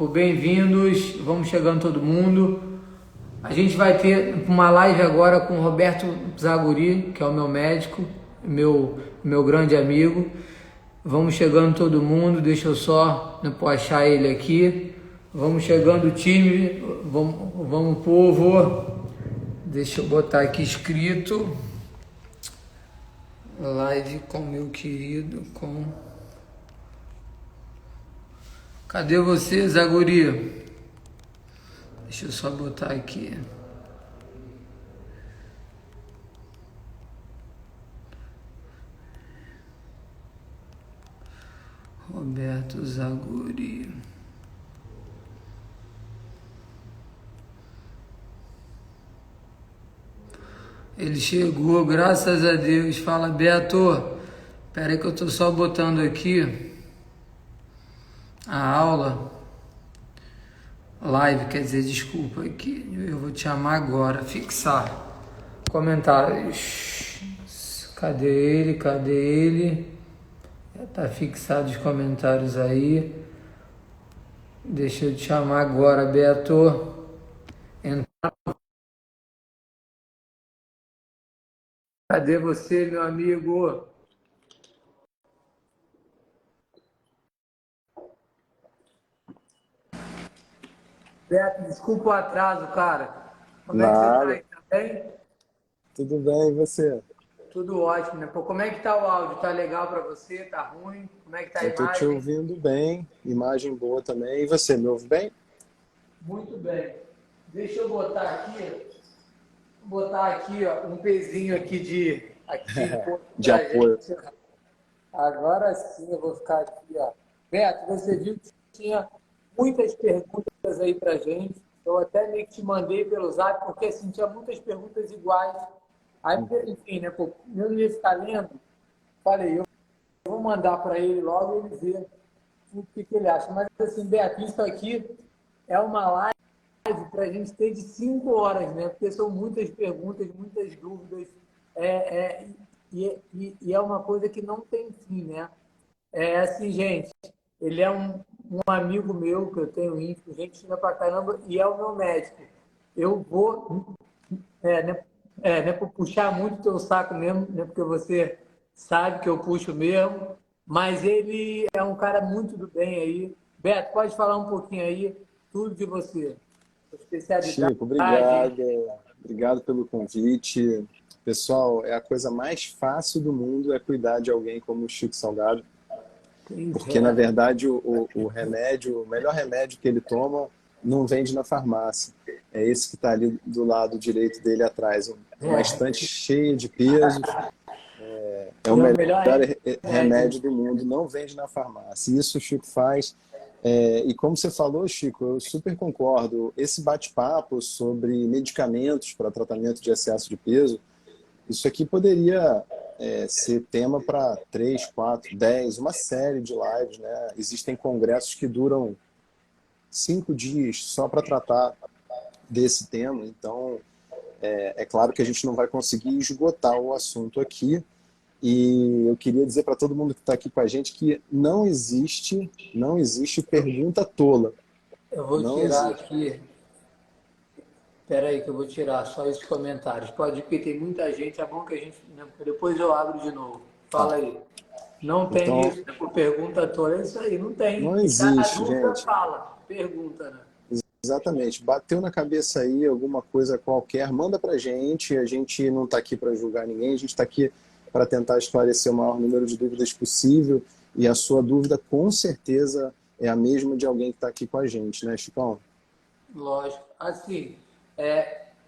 Bem-vindos, vamos chegando todo mundo. A gente vai ter uma live agora com o Roberto Zaguri, que é o meu médico, meu grande amigo. Vamos chegando todo mundo, deixa eu só achar ele aqui. Vamos chegando, time, vamos povo. Deixa eu botar aqui escrito. Live com meu querido, Cadê você, Zaguri? Deixa eu só botar aqui. Roberto Zaguri. Ele chegou, graças a Deus. Fala, Beto. Espera aí que eu tô só botando aqui a aula. Live, quer dizer, desculpa aqui. Eu vou te chamar agora. Fixar. Comentários. Cadê ele? Cadê ele? Já tá fixado os comentários aí. Deixa eu te chamar agora, Beto. Entrar. Cadê você, meu amigo? Beto, desculpa o atraso, cara. Como é que você tá Nada, aí? Tá bem? tudo bem, e você? Tudo ótimo, né? Pô, como é que tá o áudio? Tá legal pra você? Tá ruim? Como é que tá a Eu tô te imagem? ouvindo bem, imagem boa também. E você, me ouve bem? Muito bem. Deixa eu botar aqui, ó, um pezinho aqui De pra apoio. gente. Agora sim eu vou ficar aqui, ó. Beto, você viu que tinha muitas perguntas aí pra gente. Eu até meio que te mandei pelo zap, porque assim, tinha muitas perguntas iguais. Aí, enfim, né, pô, eu não ia ficar lendo. Falei, eu vou mandar para ele logo ele ver o que ele acha. Mas assim, Beto, isso aqui é uma live para a gente ter de 5 horas, né? Porque são muitas perguntas, muitas dúvidas, e é uma coisa que não tem fim, né? É assim, gente, ele é um amigo meu que eu tenho íntimo, gente fina pra caramba, e é o meu médico. Eu vou, né, por puxar muito teu saco mesmo, né, porque você sabe que eu puxo mesmo, mas ele é um cara muito do bem aí. Beto, pode falar um pouquinho aí, tudo de você, sua especialidade. Chico, obrigado. Obrigado pelo convite. Pessoal, é a coisa mais fácil do mundo é cuidar de alguém como o Chico Salgado, porque na verdade o remédio, o melhor remédio que ele toma não vende na farmácia. É esse que está ali do lado direito dele atrás, uma estante cheia de pesos. É o E é o melhor melhor remédio. remédio do mundo, não vende na farmácia. Isso o Chico faz. E como você falou, Chico, eu super concordo. Esse bate-papo sobre medicamentos para tratamento de excesso de peso, isso aqui poderia ser tema para 3, 4, 10, uma série de lives, né? Existem congressos que duram 5 dias só para tratar desse tema. Então, é claro que a gente não vai conseguir esgotar o assunto aqui. E eu queria dizer para todo mundo que está aqui com a gente que não existe pergunta tola. Eu vou Não tirar existe. aqui, espera aí que eu vou tirar só esses comentários. Pode ir, porque tem muita gente, é bom que a gente, né, depois eu abro de novo. Tá. Fala aí. Não tem Então, isso, né, por pergunta toda, é isso aí, não tem. não Se tá na existe, dúvida, gente. fala. Pergunta, né? Exatamente. Bateu na cabeça aí alguma coisa qualquer, manda para a gente não está aqui para julgar ninguém, a gente está aqui para tentar esclarecer o maior número de dúvidas possível e a sua dúvida com certeza é a mesma de alguém que está aqui com a gente, né, Chicão? Lógico. Assim,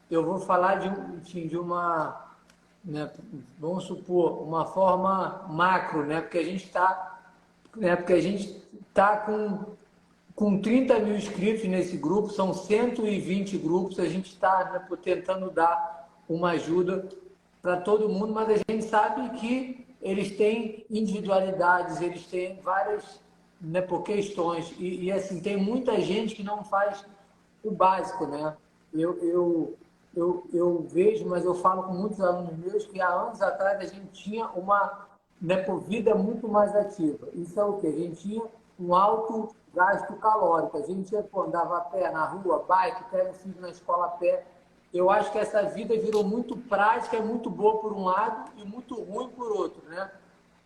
eu vou falar enfim, de uma, né, vamos supor, uma forma macro, né? Porque a gente está com 30 mil inscritos nesse grupo, são 120 grupos, a gente está, né, tentando dar uma ajuda para todo mundo, mas a gente sabe que eles têm individualidades, eles têm várias, né, por questões, assim, tem muita gente que não faz o básico, né? Eu vejo, mas eu falo com muitos alunos meus que há anos atrás a gente tinha uma, né, vida muito mais ativa. Isso é o quê? A gente tinha um alto gasto calórico. A gente andava a pé na rua, bike, pega o filho na escola a pé. Eu acho que essa vida virou muito prática, é muito boa por um lado e muito ruim por outro, né?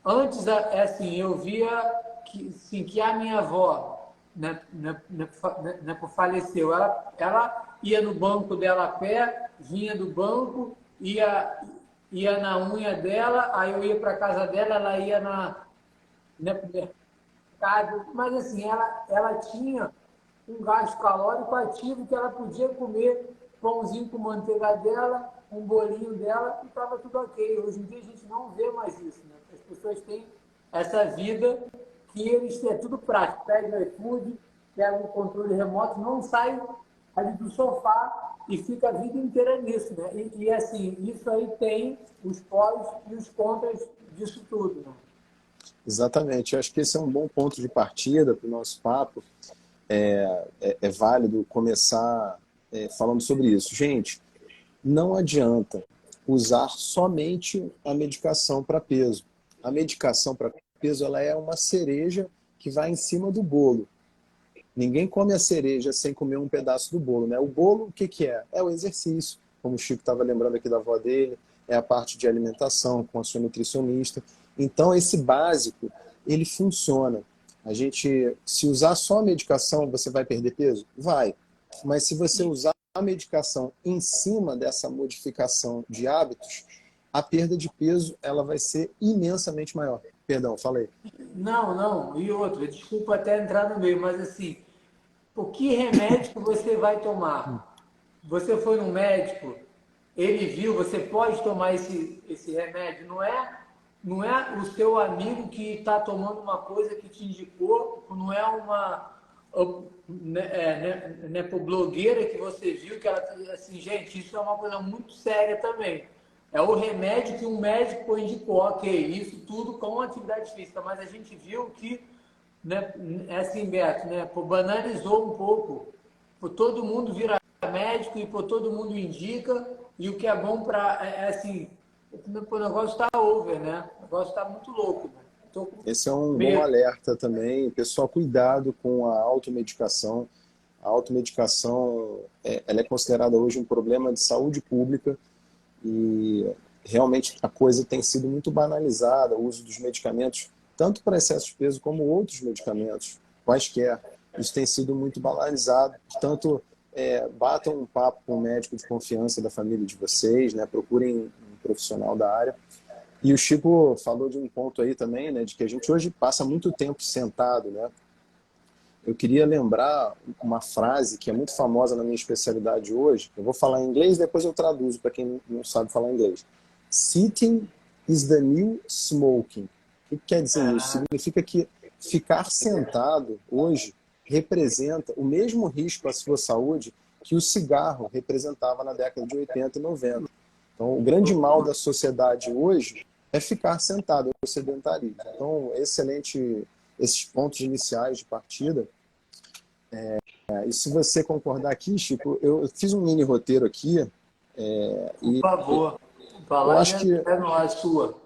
Antes, é assim, eu via que, assim, que a minha avó, faleceu, ela ia no banco dela a pé, vinha do banco, ia na unha dela, aí eu ia para casa dela, ela ia no mercado, mas assim, ela tinha um gasto calórico ativo que ela podia comer pãozinho com manteiga dela, um bolinho dela e estava tudo ok. Hoje em dia a gente não vê mais isso, né? As pessoas têm essa vida que eles têm tudo prático. Pega o iFood, pega o controle remoto, não sai ali do sofá e fica a vida inteira nisso, né? E assim, isso aí tem os pós e os contras disso tudo, né? Exatamente. Eu acho que esse é um bom ponto de partida para o nosso papo. É válido começar falando sobre isso. Gente, não adianta usar somente a medicação para peso. A medicação para peso ela é uma cereja que vai em cima do bolo. Ninguém come a cereja sem comer um pedaço do bolo, né? O bolo, o que que é? É o exercício, como o Chico estava lembrando aqui da avó dele, é a parte de alimentação com a sua nutricionista. Então, esse básico, ele funciona. A gente, se usar só a medicação, você vai perder peso? Vai. Mas se você usar a medicação em cima dessa modificação de hábitos, a perda de peso ela vai ser imensamente maior. Perdão, falei. Não. E outra, desculpa até entrar no meio, mas assim, o que remédio que você vai tomar? Você foi no médico, ele viu, você pode tomar esse remédio, não é o seu amigo que está tomando uma coisa que te indicou, não é uma blogueira que você viu que ela assim, gente, isso é uma coisa muito séria também. É o remédio que um médico indicou, ok, isso tudo com atividade física, mas a gente viu que, né, é assim, Beto, né, pô, banalizou um pouco, pô, todo mundo vira médico e pô, todo mundo indica, e o que é bom para, assim, o negócio está over, né? O negócio está muito louco, né? Tô com Esse é um bom medo. alerta também. Pessoal, cuidado com a automedicação. A automedicação ela é considerada hoje um problema de saúde pública e realmente a coisa tem sido muito banalizada, o uso dos medicamentos, tanto para excesso de peso como outros medicamentos, quaisquer. Isso tem sido muito banalizado. Portanto, batam um papo com um médico de confiança da família de vocês, né? Procurem um profissional da área. E o Chico falou de um ponto aí também, né, de que a gente hoje passa muito tempo sentado, né? Eu queria lembrar uma frase que é muito famosa na minha especialidade hoje. Eu vou falar em inglês, depois eu traduzo para quem não sabe falar inglês. Sitting is the new smoking. O que quer dizer isso? Significa que ficar sentado hoje representa o mesmo risco à sua saúde que o cigarro representava na década de 80 e 90. Então, o grande mal da sociedade hoje é ficar sentado, é o sedentarismo. Então, excelente esses pontos iniciais de partida. E se você concordar aqui, Chico, eu fiz um mini roteiro aqui, Por e favor, eu falar acho que é nós, sua.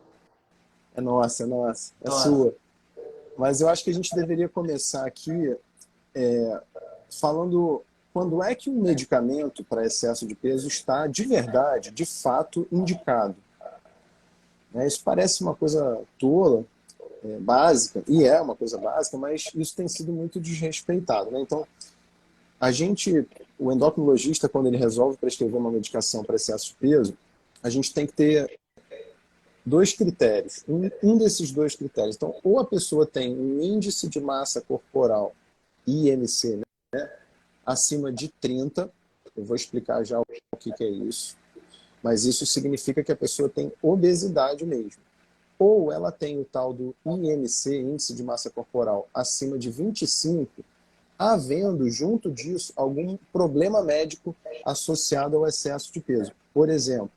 é nossa, é Nossa. sua. Mas eu acho que a gente deveria começar aqui falando quando é que um medicamento para excesso de peso está de verdade, de fato, indicado. Isso parece uma coisa tola, básica, e é uma coisa básica, mas isso tem sido muito desrespeitado, né? Então, o endocrinologista, quando ele resolve prescrever uma medicação para excesso de peso, a gente tem que ter dois critérios. Um desses dois critérios. Então, ou a pessoa tem um índice de massa corporal, IMC, né, acima de 30, eu vou explicar já o que é isso, mas isso significa que a pessoa tem obesidade mesmo. Ou ela tem o tal do IMC, índice de massa corporal, acima de 25, havendo, junto disso, algum problema médico associado ao excesso de peso. Por exemplo,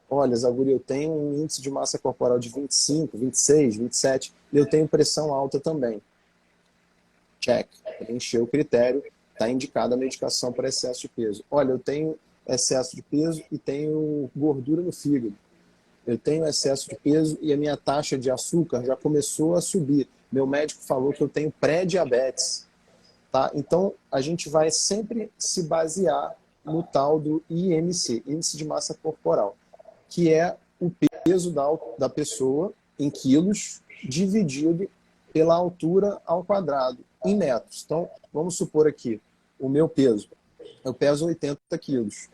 olha, Zaguri, eu tenho um índice de massa corporal de 25, 26, 27, e eu tenho pressão alta também. Check. Preencheu o critério, está indicada a medicação para excesso de peso. Olha, eu tenho excesso de peso e tenho gordura no fígado. Eu tenho excesso de peso e a minha taxa de açúcar já começou a subir. meu médico falou que eu tenho pré-diabetes. Tá? Então, a gente vai sempre se basear no tal do IMC, Índice de Massa Corporal, que é o peso da pessoa em quilos dividido pela altura ao quadrado, em metros. Então, vamos supor aqui, o meu peso. Eu peso 80 quilos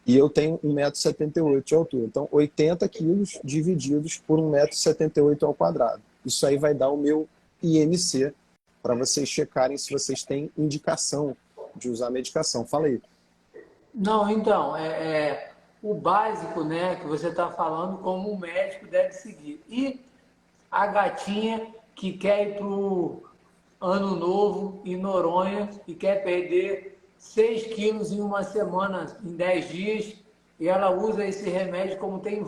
e eu tenho 1,78 m de altura. Então, 80 quilos divididos por 1,78 m ao quadrado. Isso aí vai dar o meu IMC, para vocês checarem se vocês têm indicação de usar medicação. Fala aí. Não, então, o básico, né, que você está falando, como o médico deve seguir. E a gatinha que quer ir para o Ano Novo em Noronha e quer perder 6 quilos em uma semana, em 10 dias, e ela usa esse remédio, como tem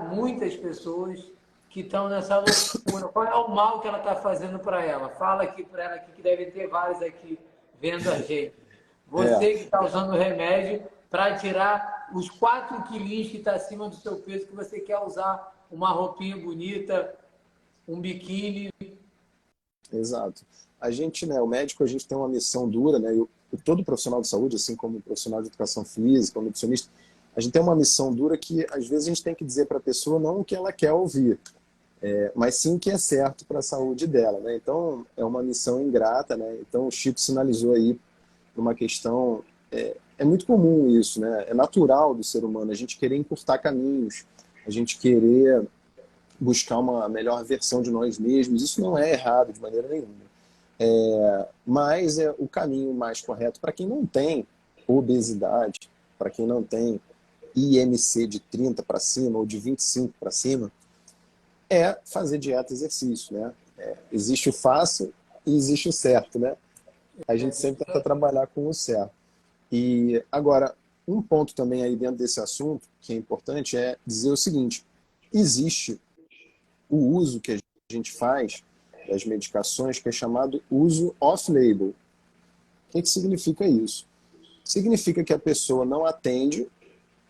muitas pessoas que estão nessa loucura. Qual é o mal que ela está fazendo para ela? Fala aqui para ela aqui, que deve ter vários aqui vendo a gente. Você que está usando o remédio para tirar os 4 quilinhos que está acima do seu peso, que você quer usar uma roupinha bonita, um biquíni. Exato. A gente, né, o médico, a gente tem uma missão dura, né, todo profissional de saúde, assim como o profissional de educação física, o nutricionista, a gente tem uma missão dura que, às vezes, a gente tem que dizer para a pessoa não o que ela quer ouvir, mas sim o que é certo para a saúde dela, né? Então, é uma missão ingrata, né? Então, o Chico sinalizou aí uma questão, é muito comum isso, né? É natural do ser humano a gente querer encurtar caminhos, a gente querer buscar uma melhor versão de nós mesmos. Isso não é errado de maneira nenhuma. Mas é o caminho mais correto para quem não tem obesidade, para quem não tem IMC de 30 para cima ou de 25 para cima, é fazer dieta e exercício, né? Existe o fácil e existe o certo, né? A gente sempre tenta trabalhar com o certo. E agora, um ponto também aí dentro desse assunto que é importante é dizer o seguinte: existe o uso que a gente faz das medicações que é chamado uso off-label. O que significa isso? Significa que a pessoa não atende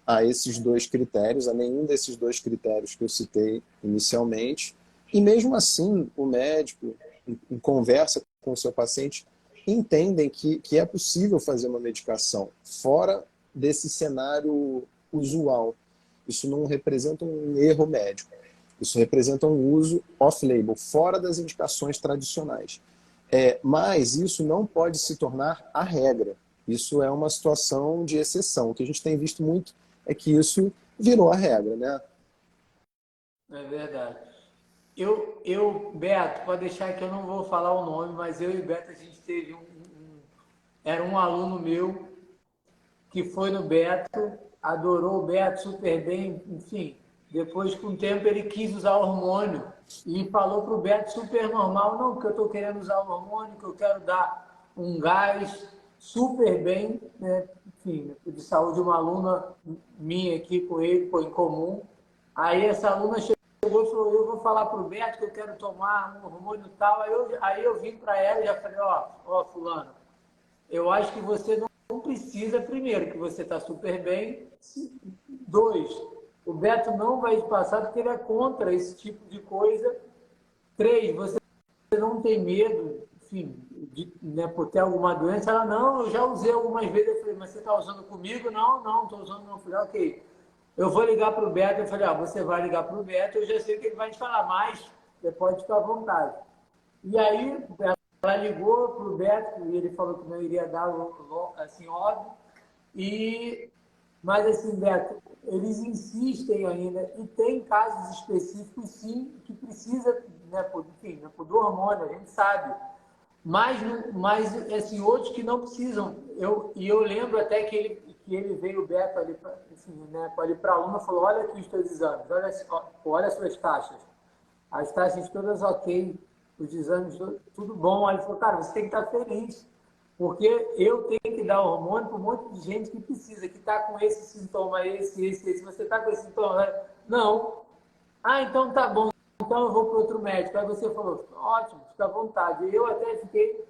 a esses dois critérios, a nenhum desses dois critérios que eu citei inicialmente, e mesmo assim o médico, em conversa com o seu paciente, entendem que é possível fazer uma medicação fora desse cenário usual. Isso não representa um erro médico. Isso representa um uso off-label, fora das indicações tradicionais. Mas isso não pode se tornar a regra. Isso é uma situação de exceção. O que a gente tem visto muito é que isso virou a regra, né? É verdade. Beto, pode deixar que eu não vou falar o nome, mas eu e Beto, a gente teve era um aluno meu que foi no Beto, adorou o Beto super bem, enfim. Depois, com o tempo, ele quis usar hormônio e falou para o Beto super normal, não, porque eu estou querendo usar o hormônio, que eu quero dar um gás super bem, né? Enfim, de saúde, uma aluna minha aqui com ele, foi em comum. Aí essa aluna chegou e falou, eu vou falar para o Beto que eu quero tomar um hormônio tal. Aí eu vim para ela e já falei, ó, fulano, eu acho que você não precisa, primeiro, que você está super bem. 2, o Beto não vai te passar porque ele é contra esse tipo de coisa. 3, você não tem medo, enfim, né, por ter alguma doença. Ela, não, eu já usei algumas vezes. Eu falei, mas você está usando comigo? Não estou usando não. Eu falei, ok. Eu vou ligar para o Beto. Eu falei, você vai ligar para o Beto, eu já sei que ele vai te falar, mas você pode ficar à vontade. E aí, ela ligou para o Beto e ele falou que não iria dar, assim, óbvio. Mas, assim, Beto, eles insistem ainda e tem casos específicos, sim, que precisa, né, enfim, né, do hormônio, a gente sabe. Mas assim, outros que não precisam. Eu lembro até que ele veio, o Beto, ali, enfim, né, ali para a aluna e falou, olha aqui os teus exames, olha as suas taxas. As taxas todas ok, os exames tudo bom. Aí ele falou, cara, você tem que estar feliz, porque eu tenho que dar hormônio para um monte de gente que precisa, que está com esse sintoma, esse. Você está com esse sintoma? Não. Ah, então tá bom. Então eu vou para outro médico. Aí você falou, ótimo, fica à vontade. Eu até fiquei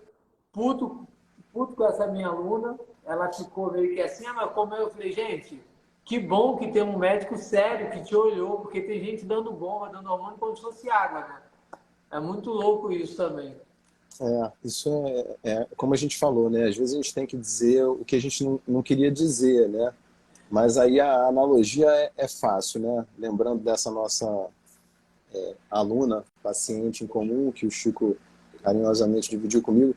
puto com essa minha aluna. Ela ficou meio que assim, mas como eu falei, gente, que bom que tem um médico sério que te olhou, porque tem gente dando bomba, dando hormônio como se fosse água, né? É muito louco isso também. Isso é como a gente falou, né? Às vezes a gente tem que dizer o que a gente não queria dizer, né? Mas aí a analogia é fácil, né? Lembrando dessa nossa aluna, paciente em comum, que o Chico carinhosamente dividiu comigo,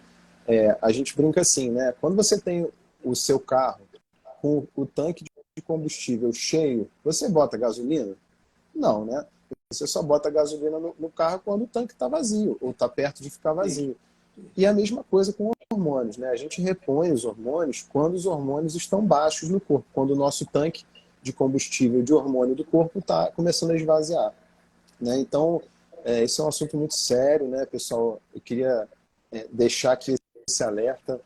a gente brinca assim, né? Quando você tem o seu carro com o tanque de combustível cheio, você bota gasolina? Não, né? Você só bota gasolina no carro quando o tanque está vazio, ou está perto de ficar Sim. vazio. E a mesma coisa com hormônios, né? A gente repõe os hormônios quando os hormônios estão baixos no corpo, quando o nosso tanque de combustível de hormônio do corpo está começando a esvaziar, né? Então, esse é um assunto muito sério, né, pessoal? Eu queria deixar aqui esse alerta.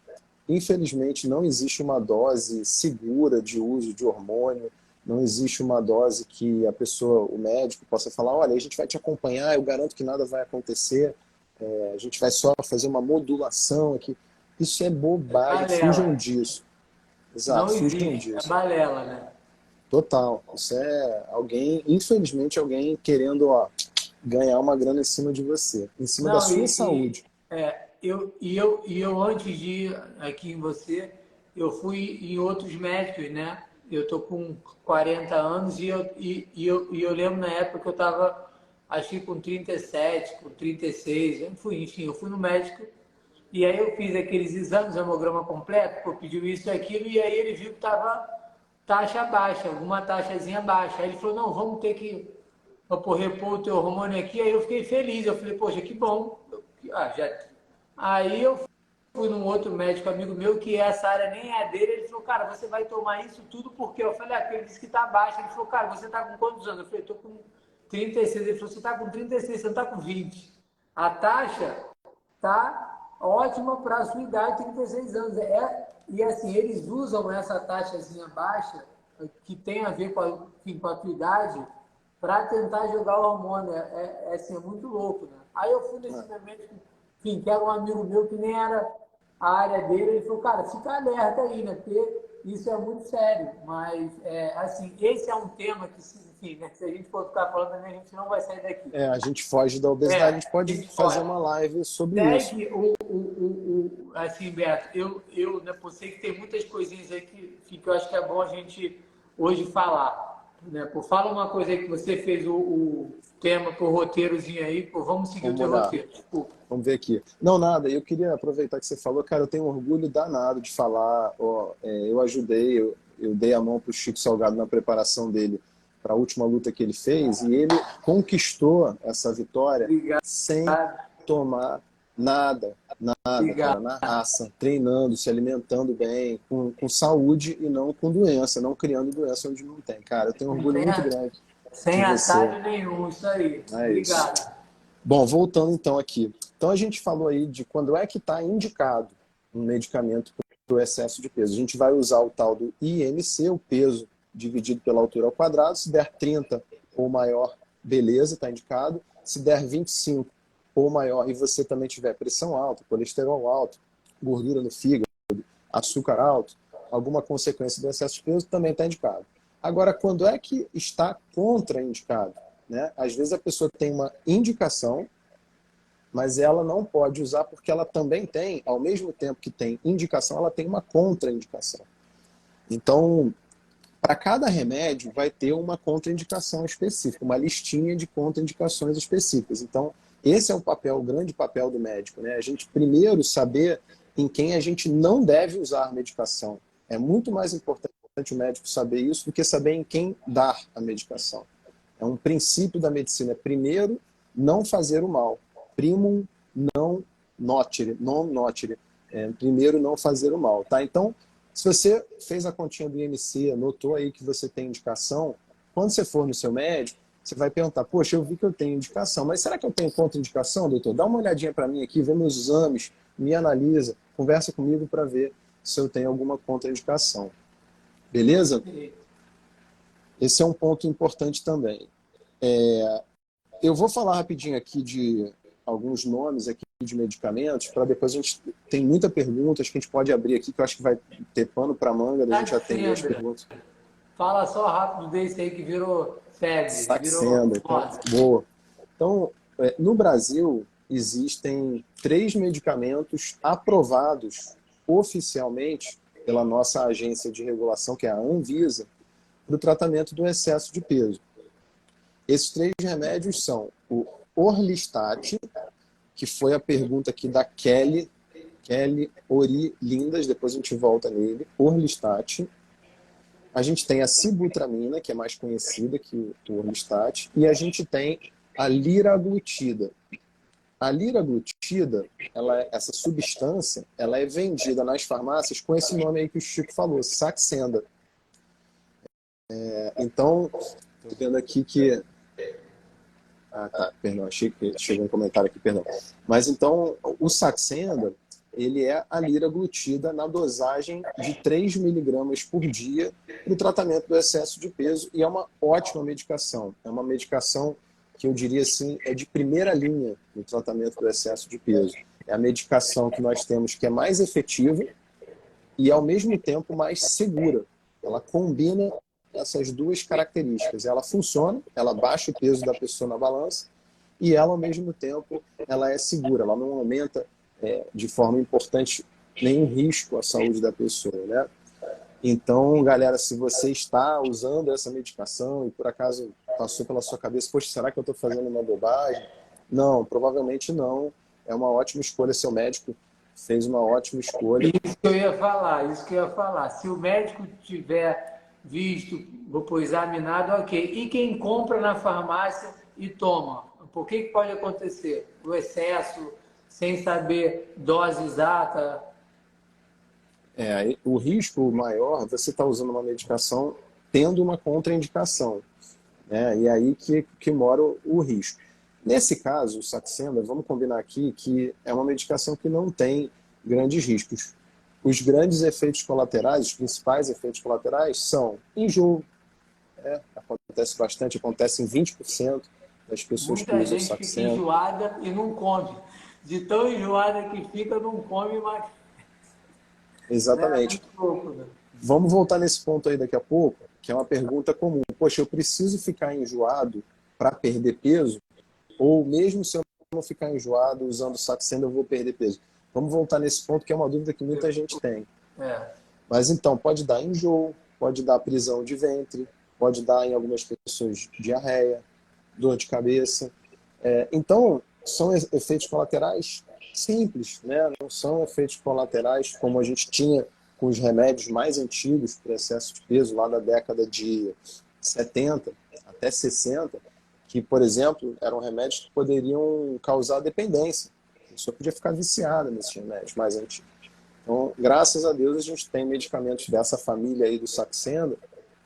Infelizmente, não existe uma dose segura de uso de hormônio, não existe uma dose que a pessoa, o médico, possa falar, olha, a gente vai te acompanhar, eu garanto que nada vai acontecer, a gente vai só fazer uma modulação aqui. Isso é É bobagem, fujam balela. disso. Não Exato, fujam existe. É disso. balela, né? Total. Isso é alguém, infelizmente, alguém querendo, ó, ganhar uma grana em cima de você, em cima da Não, sua saúde. eu antes de ir aqui em você, eu fui em outros médicos, né? Eu tô com 40 anos e eu lembro na época que eu tava, acho que com 37, com 36, enfim, eu fui no médico e aí eu fiz aqueles exames, hemograma completo, pô, pediu isso e aquilo, e aí ele viu que tava taxa baixa, alguma taxazinha baixa. Aí ele falou, não, vamos ter que repor o teu hormônio aqui. Aí eu fiquei feliz, eu falei, poxa, que bom. Aí eu fui num outro médico amigo meu, que essa área nem é dele, ele falou, cara, você vai tomar isso tudo porque eu falei, porque ele disse que tá baixo. Ele falou, cara, você tá com quantos anos? Eu falei, tô com 36. Ele falou, você tá com 36, você não tá com 20. A taxa tá ótima para a sua idade, 36 anos. E assim, eles usam essa taxazinha baixa, que tem a ver enfim, com a tua idade, para tentar jogar o hormônio. Assim, é muito louco, né? Aí eu fui nesse médico, enfim, que era um amigo meu que nem era a área dele, ele falou, cara, fica alerta aí, né? Porque isso é muito sério. Mas, assim, esse é um tema que, enfim, né? Se a gente for ficar falando, a gente não vai sair daqui. A gente foge da obesidade, a A gente pode gente fazer pode. uma live sobre isso. Segue assim, Beto, né, eu sei que tem muitas coisinhas aí que eu acho que é bom a gente hoje falar. Né? Pô, fala uma coisa aí que você fez o tema por roteirozinho aí, pô, vamos seguir o Vamos teu olhar. roteiro. Desculpa. Vamos ver aqui. Não, nada, eu queria aproveitar que você falou, cara, eu tenho um orgulho danado de falar, ó, eu ajudei, eu dei a mão para o Chico Salgado na preparação dele para a última luta que ele fez, e ele conquistou essa vitória Obrigado, sem tomar nada, cara, obrigado. na raça, treinando, se alimentando bem, com saúde e não com doença, não criando doença onde não tem. Cara, eu tenho um orgulho Sem, muito grande de sem você. atalho nenhum, isso aí. É isso. Obrigado. Bom, voltando então aqui. Então a gente falou aí de quando é que está indicado um medicamento para o excesso de peso. A gente vai usar o tal do IMC, o peso dividido pela altura ao quadrado. Se der 30 ou maior, beleza, está indicado. Se der 25 ou maior e você também tiver pressão alta, colesterol alto, gordura no fígado, açúcar alto, alguma consequência do excesso de peso, também está indicado. Agora, quando é que está contraindicado? Né? Às vezes a pessoa tem uma indicação, mas ela não pode usar porque ela também tem, ao mesmo tempo que tem indicação, ela tem uma contraindicação. Então, para cada remédio vai ter uma contraindicação específica, uma listinha de contraindicações específicas. Então, esse é o grande papel do médico, né? A gente primeiro saber em quem a gente não deve usar a medicação. É muito mais importante o médico saber isso do que saber em quem dar a medicação. É um princípio da medicina. Primeiro, não fazer o mal. Primum non nocere. Primeiro, não fazer o mal. Tá? Então, se você fez a continha do IMC, anotou aí que você tem indicação, quando você for no seu médico, você vai perguntar, poxa, eu vi que eu tenho indicação, mas será que eu tenho contraindicação, doutor? Dá uma olhadinha para mim aqui, vê meus exames, me analisa, conversa comigo para ver se eu tenho alguma contraindicação. Beleza? Esse é um ponto importante também. Eu vou falar rapidinho aqui de alguns nomes aqui de medicamentos, para depois a gente tem muita pergunta, acho que a gente pode abrir aqui, que eu acho que vai ter pano para manga da gente atender as perguntas. Fala só rápido desse aí que virou febre, virou Saxenda, então, moda. boa. Então, no Brasil, existem 3 medicamentos aprovados oficialmente pela nossa agência de regulação, que é a Anvisa, para o tratamento do excesso de peso. Esses 3 remédios são o Orlistat, que foi a pergunta aqui da Kelly Ori Lindas, depois a gente volta nele, Orlistat. A gente tem a sibutramina, que é mais conhecida que o Orlistat, e a gente tem a liraglutida. A liraglutida, essa substância, ela é vendida nas farmácias com esse nome aí que o Chico falou, Saxenda. Então, estou vendo aqui que... Ah, tá, perdão, achei que chegou um comentário aqui, perdão. Mas então, o Saxenda, ele é a liraglutida na dosagem de 3 miligramas por dia para o tratamento do excesso de peso, e é uma ótima medicação. É uma medicação que eu diria assim, é de primeira linha no tratamento do excesso de peso. É a medicação que nós temos que é mais efetiva e, ao mesmo tempo, mais segura. Ela combina essas 2 características. Ela funciona, ela baixa o peso da pessoa na balança e ela, ao mesmo tempo, ela é segura. Ela não aumenta de forma importante nenhum risco à saúde da pessoa, né? Então, galera, se você está usando essa medicação e por acaso passou pela sua cabeça, poxa, será que eu estou fazendo uma bobagem? Não, provavelmente não. É uma ótima escolha, seu médico fez uma ótima escolha. Isso que eu ia falar, isso que eu ia falar. Se o médico tiver visto, vou examinado, ok. E quem compra na farmácia e toma? Por que pode acontecer? O excesso, sem saber dose exata. O risco maior, você está usando uma medicação tendo uma contraindicação, né? E aí que mora o risco. Nesse caso, o Saxenda, vamos combinar aqui que é uma medicação que não tem grandes riscos. Os grandes efeitos colaterais, os principais efeitos colaterais são enjoo, acontece bastante, acontece em 20% das pessoas que Muita usam o gente fica Saxenda. enjoada e não come. De tão enjoada que fica, não come mais. É Exatamente. muito louco, né? Vamos voltar nesse ponto aí daqui a pouco, que é uma pergunta comum. Poxa, eu preciso ficar enjoado para perder peso? Ou mesmo se eu não ficar enjoado usando Saxenda, eu vou perder peso? Vamos voltar nesse ponto, que é uma dúvida que muita gente tem. É. Mas então, pode dar enjoo, pode dar prisão de ventre, pode dar em algumas pessoas diarreia, dor de cabeça. Então, são efeitos colaterais simples, né? Não são efeitos colaterais como a gente tinha com os remédios mais antigos para excesso de peso, lá da década de 70 até 60, que, por exemplo, eram remédios que poderiam causar dependência. A pessoa podia ficar viciada nesses remédios mais antigos. Então, graças a Deus, a gente tem medicamentos dessa família aí do Saxenda,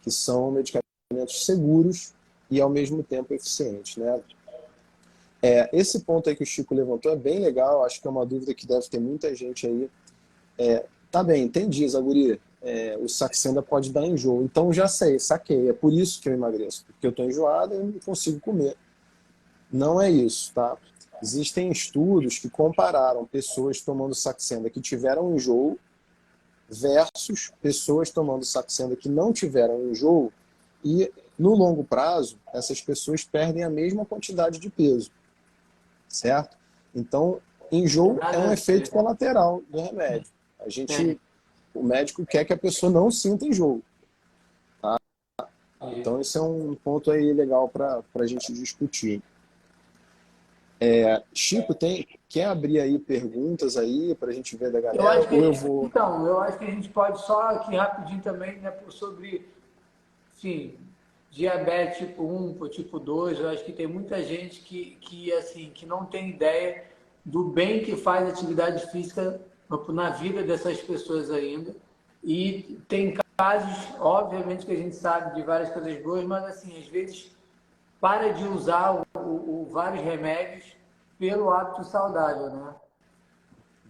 que são medicamentos seguros e, ao mesmo tempo, eficientes, né? Esse ponto aí que o Chico levantou é bem legal, acho que é uma dúvida que deve ter muita gente aí. Tá bem, entendi, Zaguri, o Saxenda pode dar enjoo, então já sei, saquei, é por isso que eu emagreço, porque eu estou enjoado e não consigo comer. Não é isso, tá? Existem estudos que compararam pessoas tomando Saxenda que tiveram enjoo versus pessoas tomando Saxenda que não tiveram enjoo, e no longo prazo essas pessoas perdem a mesma quantidade de peso, certo? Então, enjoo é um efeito colateral do remédio. O médico quer que a pessoa não sinta enjoo, tá? Então, esse é um ponto aí legal para a gente discutir. Chico, quer abrir aí perguntas aí para a gente ver da galera? Então, eu acho que a gente pode só aqui rapidinho também, né, sobre, sim, diabetes tipo 1, tipo 2, eu acho que tem muita gente que não tem ideia do bem que faz a atividade física na vida dessas pessoas ainda. E tem casos, obviamente, que a gente sabe de várias coisas boas, mas assim, às vezes para de usar vários remédios pelo hábito saudável, né?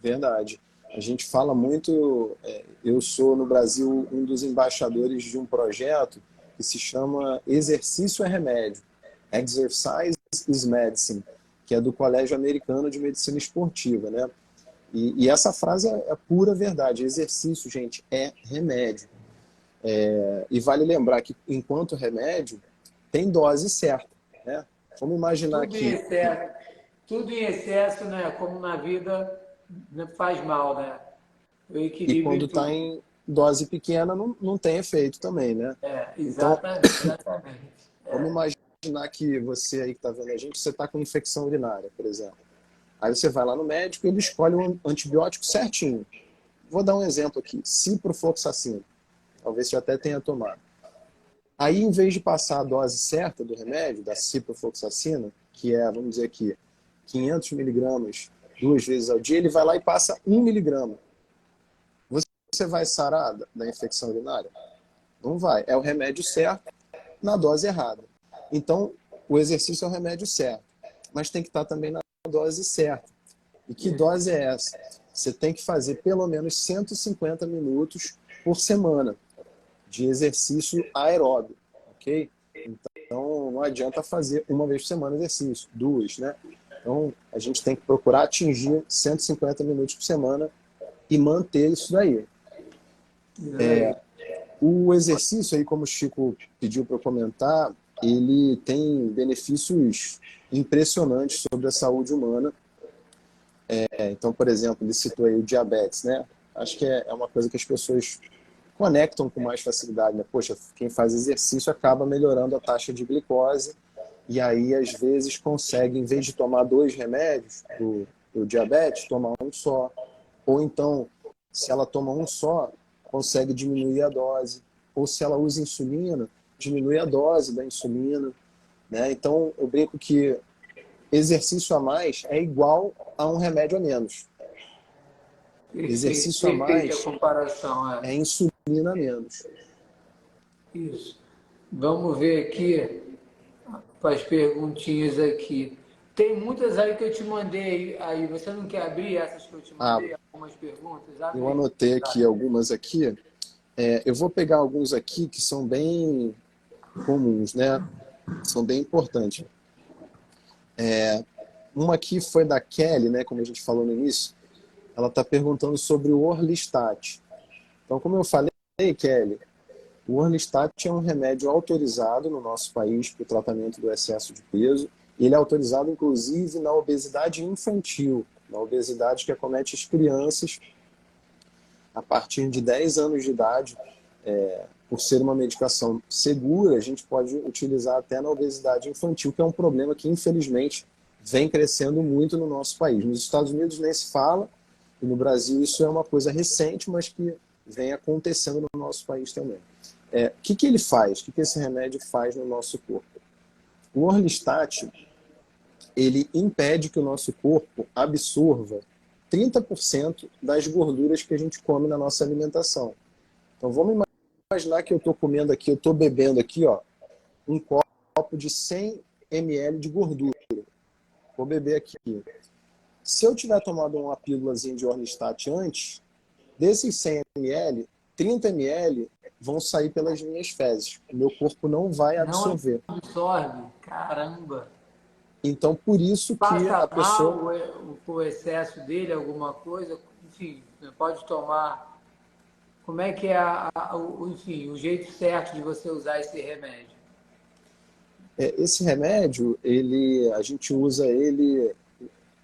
Verdade. A gente fala muito, eu sou no Brasil um dos embaixadores de um projeto que se chama Exercício é Remédio, Exercise is Medicine, que é do Colégio Americano de Medicina Esportiva, né? E essa frase é pura verdade. Exercício, gente, é remédio. E vale lembrar que, enquanto remédio, tem dose certa, né? Vamos imaginar Tudo que isso é tudo em excesso, né, como na vida, né, faz mal, né? O E equilíbrio quando de está tudo. em dose pequena, não tem efeito também, né? É, Então, exatamente. vamos imaginar que você aí que está vendo a gente, você está com infecção urinária, por exemplo. Aí você vai lá no médico e ele escolhe um antibiótico certinho. Vou dar um exemplo aqui, ciprofloxacina. Talvez você até tenha tomado. Aí, em vez de passar a dose certa do remédio, da ciprofloxacina, que é, vamos dizer aqui, 500 miligramas 2 vezes ao dia, ele vai lá e passa 1 miligrama. Você vai sarar da infecção urinária? Não vai. É o remédio certo na dose errada. Então, o exercício é o remédio certo, mas tem que estar também na dose certa. E que Isso. dose é essa? Você tem que fazer pelo menos 150 minutos por semana de exercício aeróbio, ok? Então, não adianta fazer uma vez por semana exercício, duas, né? Então, a gente tem que procurar atingir 150 minutos por semana e manter isso daí. Isso aí. O exercício aí, como o Chico pediu para eu comentar, ele tem benefícios impressionantes sobre a saúde humana. Então, por exemplo, ele citou aí o diabetes, né? Acho que é uma coisa que as pessoas conectam com mais facilidade, né? Poxa, quem faz exercício acaba melhorando a taxa de glicose e aí, às vezes, consegue, em vez de tomar 2 remédios para o diabetes, tomar um só. Ou então, se ela toma um só, consegue diminuir a dose. Ou se ela usa insulina, diminui a dose da insulina, né? Então, eu brinco que exercício a mais é igual a um remédio a menos. Perfeito, Exercício a perfeita a mais comparação, é. é insulina a menos. Isso. Vamos ver aqui com as perguntinhas aqui. Tem muitas aí que eu te mandei aí. Você não quer abrir essas que eu te Ah, mandei? Algumas perguntas? eu Abre aí. anotei aqui algumas aqui. Eu vou pegar alguns aqui que são bem comuns, né? São bem importantes. Uma aqui foi da Kelly, né? Como a gente falou no início. Ela está perguntando sobre o Orlistat. Então, como eu falei, Kelly, o Orlistat é um remédio autorizado no nosso país para o tratamento do excesso de peso. Ele é autorizado, inclusive, na obesidade infantil, na obesidade que acomete as crianças a partir de 10 anos de idade. Por ser uma medicação segura, a gente pode utilizar até na obesidade infantil, que é um problema que, infelizmente, vem crescendo muito no nosso país. Nos Estados Unidos nem se fala, e no Brasil isso é uma coisa recente, mas que vem acontecendo no nosso país também. O que ele faz? O que esse remédio faz no nosso corpo? O Orlistat, ele impede que o nosso corpo absorva 30% das gorduras que a gente come na nossa alimentação. Então vamos imaginar que eu estou comendo aqui, eu estou bebendo aqui, ó, um copo de 100 ml de gordura. Vou beber aqui. Se eu tiver tomado uma pílulazinha de Orlistat antes, desses 100 ml, 30 ml vão sair pelas minhas fezes. O meu corpo não vai Não absorver. absorve? Caramba! Então, por isso que Passa a mal pessoa... o excesso dele, alguma coisa? Enfim, você pode tomar. Como é que é enfim, o jeito certo de você usar esse remédio? Esse remédio, a gente usa ele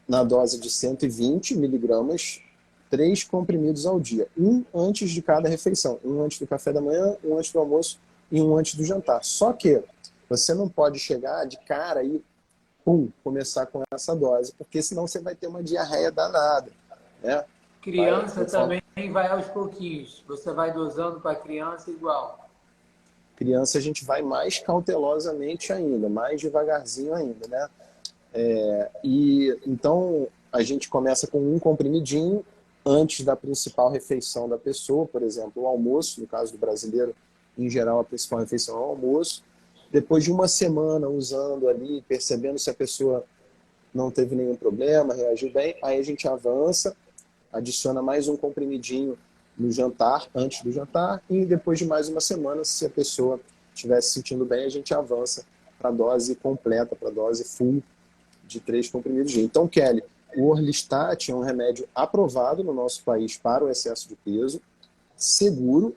na dose de 120 miligramas, 3 comprimidos ao dia. Um antes de cada refeição. Um antes do café da manhã, um antes do almoço e um antes do jantar. Só que você não pode chegar de cara e, pum, começar com essa dose, porque senão você vai ter uma diarreia danada, né? Criança Conforme também vai aos pouquinhos. Você vai dosando para criança igual. criança, a gente vai mais cautelosamente ainda, mais devagarzinho ainda, né? E então a gente começa com um comprimidinho antes da principal refeição da pessoa, por exemplo, o almoço, no caso do brasileiro, em geral a principal refeição é o almoço. Depois de uma semana usando ali, percebendo se a pessoa não teve nenhum problema, reagiu bem, aí a gente avança, adiciona mais um comprimidinho no jantar, antes do jantar, e depois de mais uma semana, se a pessoa estiver se sentindo bem, a gente avança para a dose completa, para a dose full de 3 comprimidos dia. Então, Kelly, o Orlistat é um remédio aprovado no nosso país para o excesso de peso, seguro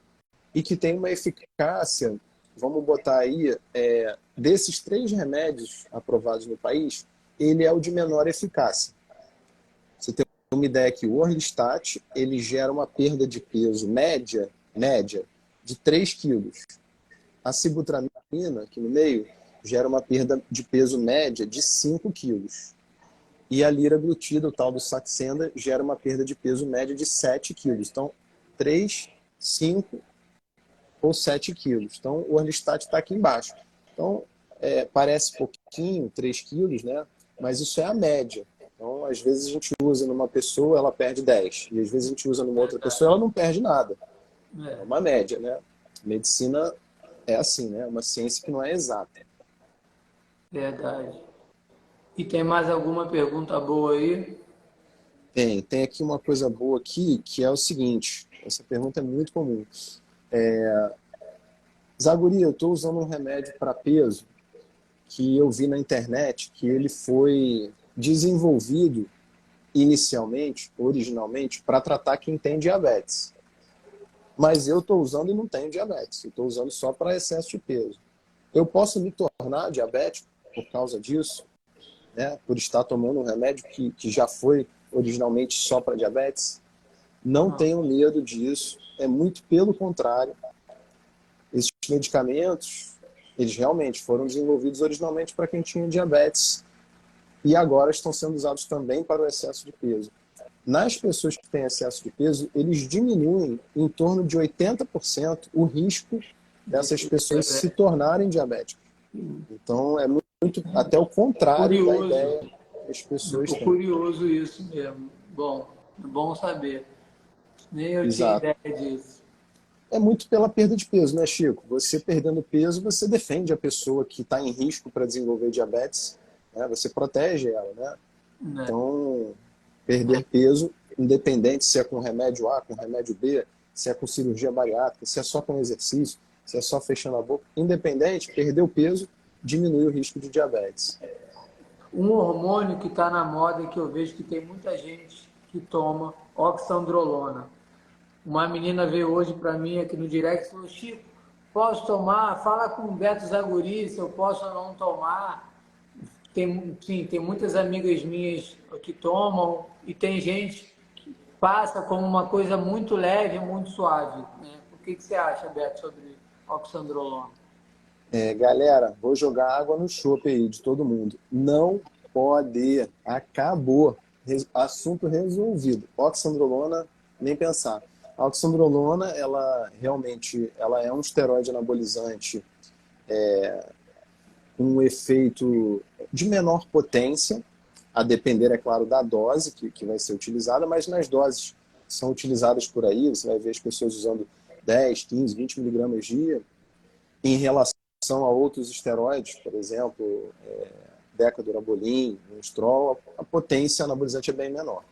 e que tem uma eficácia, vamos botar aí, desses 3 remédios aprovados no país, ele é o de menor eficácia. Você tem uma ideia que o Orlistat, ele gera uma perda de peso média de 3 quilos. A sibutramina, aqui no meio, gera uma perda de peso média de 5 quilos. E a liraglutida, o tal do Saxenda, gera uma perda de peso média de 7 quilos. Então, 3, 5 ou 7 quilos. Então, o Orlistat está aqui embaixo. Então, parece pouquinho, 3 quilos, né? Mas isso é a média. Então, às vezes a gente usa numa pessoa, ela perde 10. E às vezes a gente usa numa outra pessoa, ela não perde nada. É uma média, né? Medicina é assim, né? É uma ciência que não é exata. Verdade. E tem mais alguma pergunta boa aí? Tem aqui uma coisa boa aqui, que é o seguinte, essa pergunta é muito comum. Zaguri, eu estou usando um remédio para peso que eu vi na internet, que ele foi desenvolvido inicialmente, originalmente, para tratar quem tem diabetes. Mas eu estou usando e não tenho diabetes, eu estou usando só para excesso de peso. Eu posso me tornar diabético por causa disso, né? Por estar tomando um remédio que já foi originalmente só para diabetes? Não tenham medo disso, é muito pelo contrário. Esses medicamentos, eles realmente foram desenvolvidos originalmente para quem tinha diabetes e agora estão sendo usados também para o excesso de peso. Nas pessoas que têm excesso de peso, eles diminuem em torno de 80% o risco dessas pessoas se tornarem diabéticas. Então, é muito até o contrário da ideia que as pessoas têm. Curioso isso mesmo. Bom, é bom saber. Nem eu tinha Exato. ideia disso. É muito pela perda de peso, né, Chico? Você perdendo peso, você defende a pessoa que está em risco para desenvolver diabetes, né? Você protege ela, né? Então, perder peso, independente se é com remédio A, com remédio B, se é com cirurgia bariátrica, se é só com exercício, se é só fechando a boca, independente, perder o peso diminui o risco de diabetes. Um hormônio que está na moda e que eu vejo que tem muita gente que toma, oxandrolona. Uma menina veio hoje para mim aqui no direct e falou: Chico, posso tomar? Fala com o Beto Zaguri se eu posso ou não tomar. Tem muitas amigas minhas que tomam e tem gente que passa como uma coisa muito leve, muito suave. Né? O que você acha, Beto, sobre oxandrolona? Galera, vou jogar água no chope aí de todo mundo. Não pode. Acabou. Assunto resolvido. Oxandrolona, nem pensar. A oxandrolona, ela realmente ela é um esteroide anabolizante com um efeito de menor potência, a depender, é claro, da dose que vai ser utilizada, mas nas doses que são utilizadas por aí, você vai ver as pessoas usando 10, 15, 20 miligramas dia, em relação a outros esteroides, por exemplo, Decadurabolin, Winstrol, a potência anabolizante é bem menor.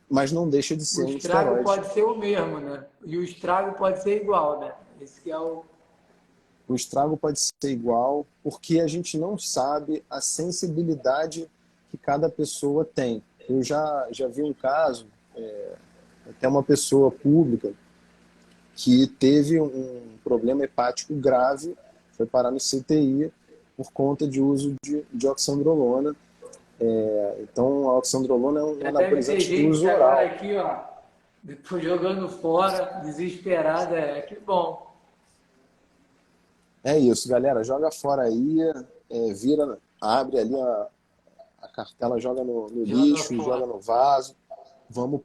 Mas não deixa de ser um esteroide. O estrago pode ser o mesmo, né? E o estrago pode ser igual, né? Esse que é o estrago pode ser igual, porque a gente não sabe a sensibilidade que cada pessoa tem. Eu já vi um caso, até uma pessoa pública, que teve um problema hepático grave, foi parar no CTI por conta de uso de oxandrolona. Então, a oxandrolona é um anabolizante de uso oral. Agora aqui, ó, depois jogando fora, desesperada, que bom. É isso, galera. Joga fora aí, abre ali a cartela, joga no lixo, joga no vaso. Vamos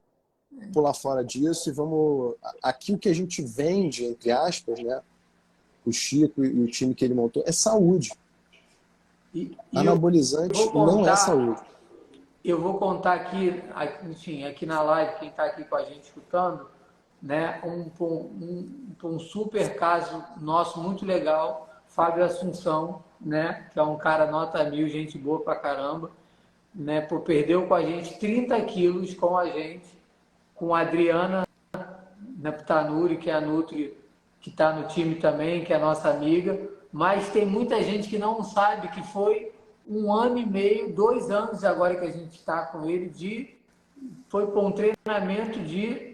pular fora disso e vamos... Aqui o que a gente vende, entre aspas, né? O Chico e o time que ele montou, é saúde. Anabolizante não é saúde. Eu vou contar aqui, enfim, aqui na live, quem está aqui com a gente escutando, né, um super caso nosso muito legal, Fábio Assunção, né, que é um cara nota 1000, gente boa pra caramba, né, perdeu com a gente 30 quilos com a gente, com a Adriana Neptanuri, que é a Nutri, que está no time também, que é a nossa amiga, mas tem muita gente que não sabe que foi 1 ano e meio, 2 anos agora que a gente está com ele, foi para um treinamento de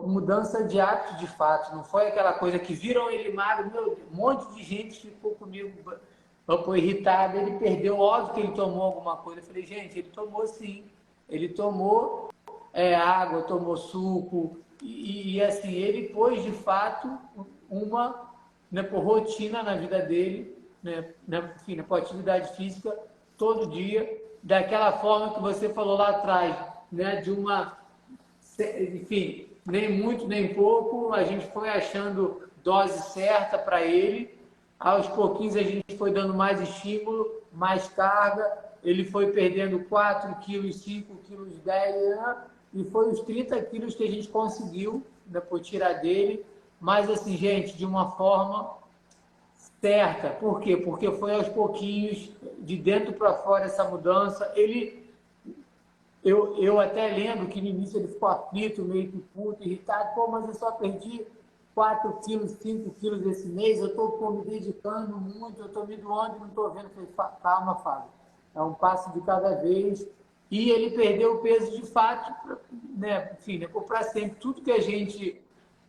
mudança de hábito de fato, não foi aquela coisa que viram ele magro, um monte de gente ficou comigo eu fui irritado, ele perdeu, óbvio que ele tomou alguma coisa. Eu falei, gente, ele tomou sim. Ele tomou água, tomou suco, assim, ele pôs de fato uma, né, por rotina na vida dele, enfim, por atividade física todo dia, daquela forma que você falou lá atrás, né, de uma, enfim, nem muito nem pouco, a gente foi achando dose certa para ele, aos pouquinhos a gente foi dando mais estímulo, mais carga, ele foi perdendo 4 quilos, 5 quilos, 10, né? E foi os 30 quilos que a gente conseguiu, né, por tirar dele, mas assim, gente, de uma forma certa. Por quê? Porque foi aos pouquinhos, de dentro para fora essa mudança. Eu até lembro que no início ele ficou aflito, meio que puto, irritado. Pô, mas eu só perdi 4 quilos, 5 quilos esse mês, eu estou me dedicando muito, eu estou me doando e não estou vendo. Eu falei, calma, Fábio, é um passo de cada vez. E ele perdeu o peso de fato, né? Enfim, né? Para sempre. Tudo que a gente...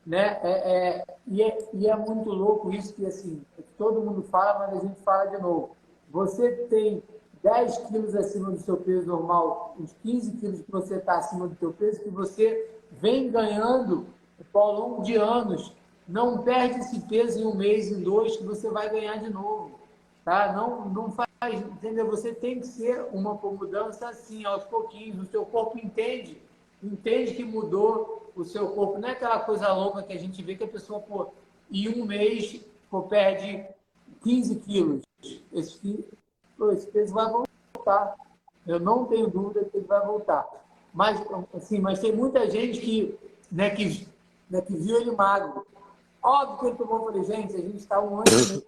Né? E é muito louco isso que assim, todo mundo fala, mas a gente fala de novo. Você tem 10 quilos acima do seu peso normal, os 15 quilos que você está acima do seu peso, que você vem ganhando ao longo de anos. Não perde esse peso em um mês, em dois, que você vai ganhar de novo. Tá? Não faz, entendeu? Você tem que ser uma mudança assim, aos pouquinhos. O seu corpo entende que mudou o seu corpo. Não é aquela coisa louca que a gente vê que a pessoa, pô, em um mês, pô, perde 15 quilos. Esse peso vai voltar. Eu não tenho dúvida que ele vai voltar. Mas, assim, mas tem muita gente que viu ele magro. Óbvio que ele tomou, por exemplo, a gente está um ano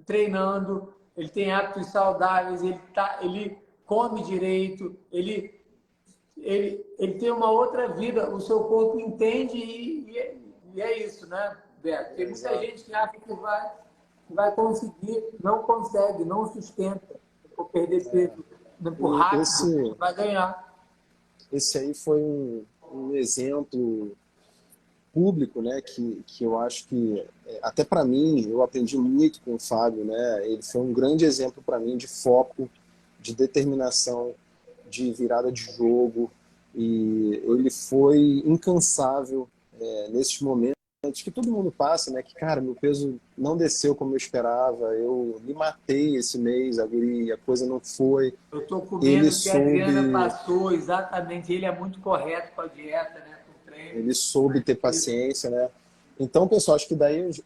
treinando, ele tem hábitos saudáveis, ele come direito, ele tem uma outra vida, o seu corpo entende e é isso, né, Beto? Tem muita gente que acha que vai conseguir, não consegue, não sustenta, por perder peso, por rápido, vai ganhar. Esse aí foi um exemplo público, né, que eu acho que, até para mim, eu aprendi muito com o Fábio, né, ele foi um grande exemplo para mim de foco, de determinação, de virada de jogo, e ele foi incansável nesses momentos que todo mundo passa, né, que, cara, meu peso não desceu como eu esperava, eu me matei esse mês, a coisa não foi. Eu estou Ele comendo o que a Adriana soube, passou, exatamente, ele é muito correto com a dieta, né, com o treino. ele soube ter paciência, né? Então, pessoal, acho que daí acho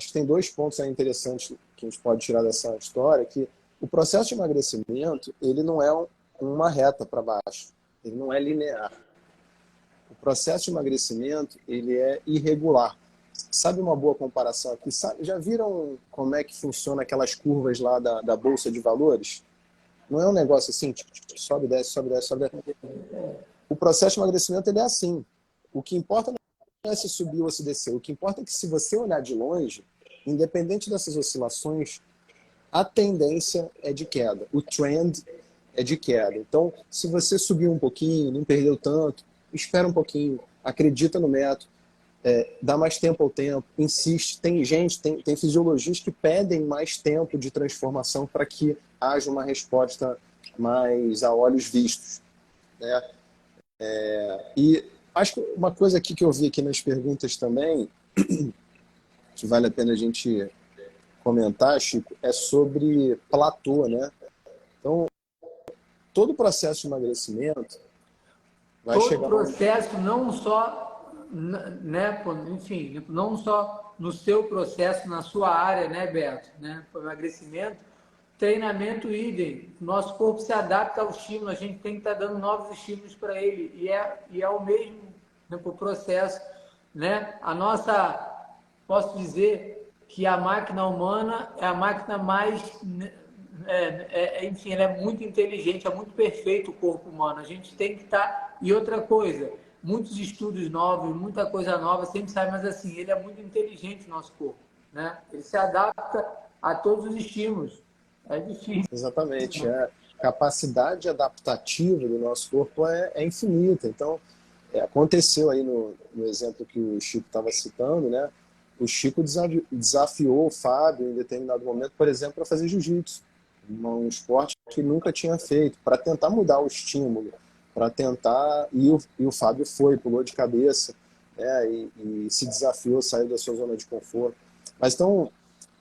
que tem dois pontos aí interessantes que a gente pode tirar dessa história, que o processo de emagrecimento, ele não é uma reta para baixo, ele não é linear. O processo de emagrecimento, ele é irregular. Sabe uma boa comparação aqui? Já viram como é que funciona aquelas curvas lá da Bolsa de Valores? Não é um negócio assim, sobe, desce, sobe, desce, sobe, desce. O processo de emagrecimento, ele é assim. O que importa não é se subiu ou se desceu. O que importa é que, se você olhar de longe, independente dessas oscilações, a tendência é de queda. O trend é de queda. Então, se você subiu um pouquinho, não perdeu tanto, espera um pouquinho, acredita no método, dá mais tempo ao tempo, insiste. Tem gente, tem fisiologistas que pedem mais tempo de transformação para que haja uma resposta mais a olhos vistos, né? E acho que uma coisa aqui que eu vi aqui nas perguntas também, que vale a pena a gente comentar, Chico, é sobre platô, né? Então, todo o processo de emagrecimento vai Todo o chegar processo, não só, né, enfim, não só no seu processo, na sua área, né, Beto, né, para emagrecimento, treinamento idem. Nosso corpo se adapta ao estímulo, a gente tem que estar dando novos estímulos para ele, e é o mesmo, né, para o processo, né? A nossa, posso dizer que a máquina humana é a máquina mais, enfim, ela é muito inteligente, é muito perfeito o corpo humano. A gente tem que estar... E outra coisa, muitos estudos novos, muita coisa nova sempre sai, mas assim, ele é muito inteligente, o nosso corpo, né? Ele se adapta a todos os estímulos. É difícil. exatamente. A capacidade adaptativa do nosso corpo é infinita. Então, aconteceu aí no exemplo que o Chico estava citando, né? o Chico desafiou o Fábio em determinado momento, por exemplo, para fazer jiu-jitsu, um esporte que nunca tinha feito, para tentar mudar o estímulo, para tentar... E o Fábio foi, pulou de cabeça, né, e se desafiou, saiu da sua zona de conforto. Mas então,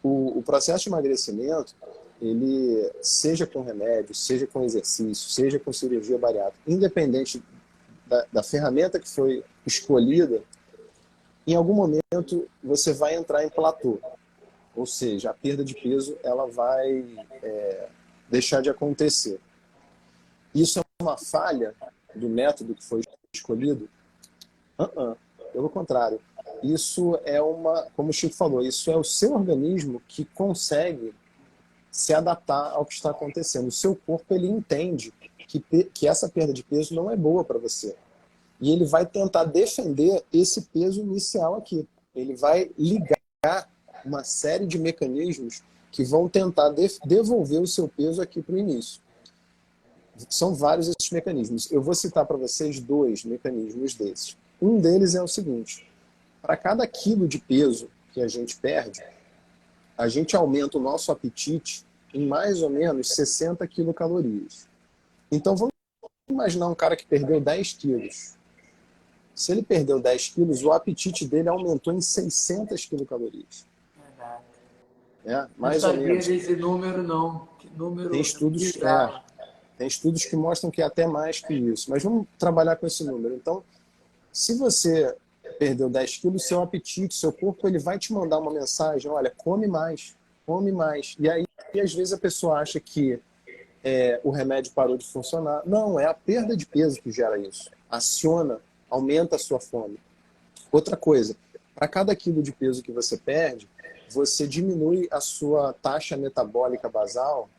o processo de emagrecimento, ele, seja com remédio, seja com exercício, seja com cirurgia bariátrica, independente da ferramenta que foi escolhida, em algum momento você vai entrar em platô. Ou seja, a perda de peso ela vai deixar de acontecer. Isso é uma falha do método que foi escolhido? Pelo contrário. Isso é como o Chico falou, isso é o seu organismo que consegue se adaptar ao que está acontecendo. O seu corpo ele entende que essa perda de peso não é boa para você. E ele vai tentar defender esse peso inicial aqui. Ele vai ligar uma série de mecanismos que vão tentar devolver o seu peso aqui para o início. São vários esses mecanismos. Eu vou citar para vocês 2 mecanismos desses. Um deles é o seguinte: para cada quilo de peso que a gente perde, a gente aumenta o nosso apetite em mais ou menos 60 quilocalorias. Então vamos imaginar um cara que perdeu 10 quilos. Se ele perdeu 10 quilos, o apetite dele aumentou em 600 quilocalorias. Verdade. Mais não ou sabia menos. desse número, não. Que número Tem estudos, bizarro. tem estudos que mostram que é até mais que isso. Mas vamos trabalhar com esse número. Então, se você perdeu 10 quilos, seu apetite, seu corpo, ele vai te mandar uma mensagem: olha, come mais, come mais. E aí, às vezes, a pessoa acha que o remédio parou de funcionar. Não, é a perda de peso que gera isso. Aciona, aumenta a sua fome. Outra coisa, para cada quilo de peso que você perde, você diminui a sua taxa metabólica basal,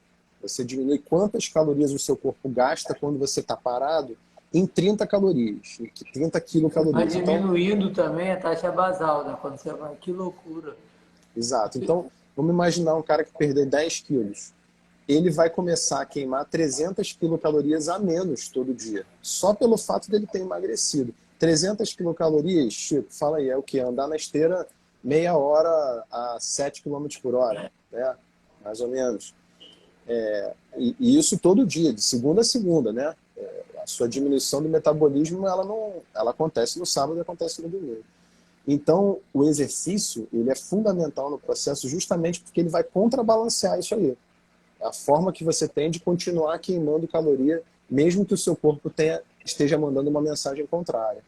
você diminui quantas calorias o seu corpo gasta quando você está parado em 30 calorias, em 30 Vai quilocalorias. Então, diminuindo também a taxa basal, né? Quando você vai. Que loucura. exato. Então, vamos imaginar um cara que perdeu 10 quilos. Ele vai começar a queimar 300 quilocalorias a menos todo dia, só pelo fato dele ter emagrecido. 300 quilocalorias, Chico, fala aí, é o que? Andar na esteira meia hora a 7 quilômetros por hora, né? Mais ou menos. E isso todo dia, de segunda a segunda, né? A sua diminuição do metabolismo, ela acontece no sábado e acontece no domingo. Então, o exercício, ele é fundamental no processo justamente porque ele vai contrabalancear isso aí. A forma que você tem de continuar queimando caloria, mesmo que o seu corpo esteja mandando uma mensagem contrária.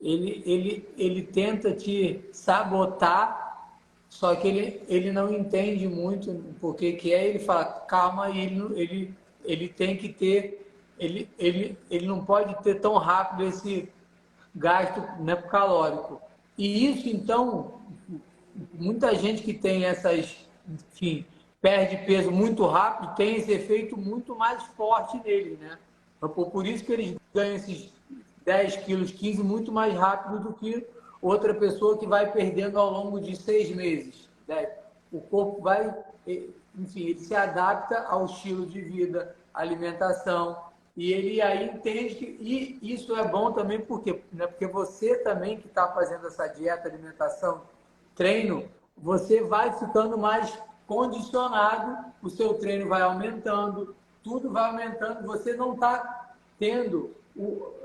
Ele tenta te sabotar, só que ele não entende muito porque que é. Ele fala, calma, e ele tem que ter, ele não pode ter tão rápido esse gasto, né, calórico. E isso, então, muita gente que tem essas, enfim, perde peso muito rápido, tem esse efeito muito mais forte nele, né? Por isso que eles ganham esses 10 quilos, 15 muito mais rápido do que outra pessoa que vai perdendo ao longo de 6 meses, né? O corpo vai, enfim, ele se adapta ao estilo de vida, alimentação, e ele aí entende que e isso é bom também porque, né, porque você também que está fazendo essa dieta, alimentação, treino, você vai ficando mais condicionado, o seu treino vai aumentando, tudo vai aumentando, você não está tendo,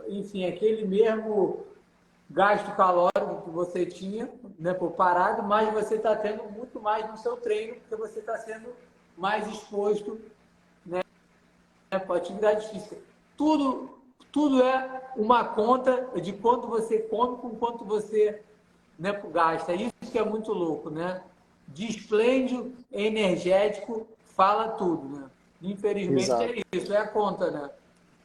enfim, aquele mesmo gasto calórico que você tinha, né, por parado, mas você está tendo muito mais no seu treino, porque você está sendo mais exposto, né, para atividade física. Tudo é uma conta de quanto você come com quanto você, né, gasta. Isso que é muito louco, né? Displêndio energético fala tudo, né? Infelizmente Exato. é isso, é a conta, né?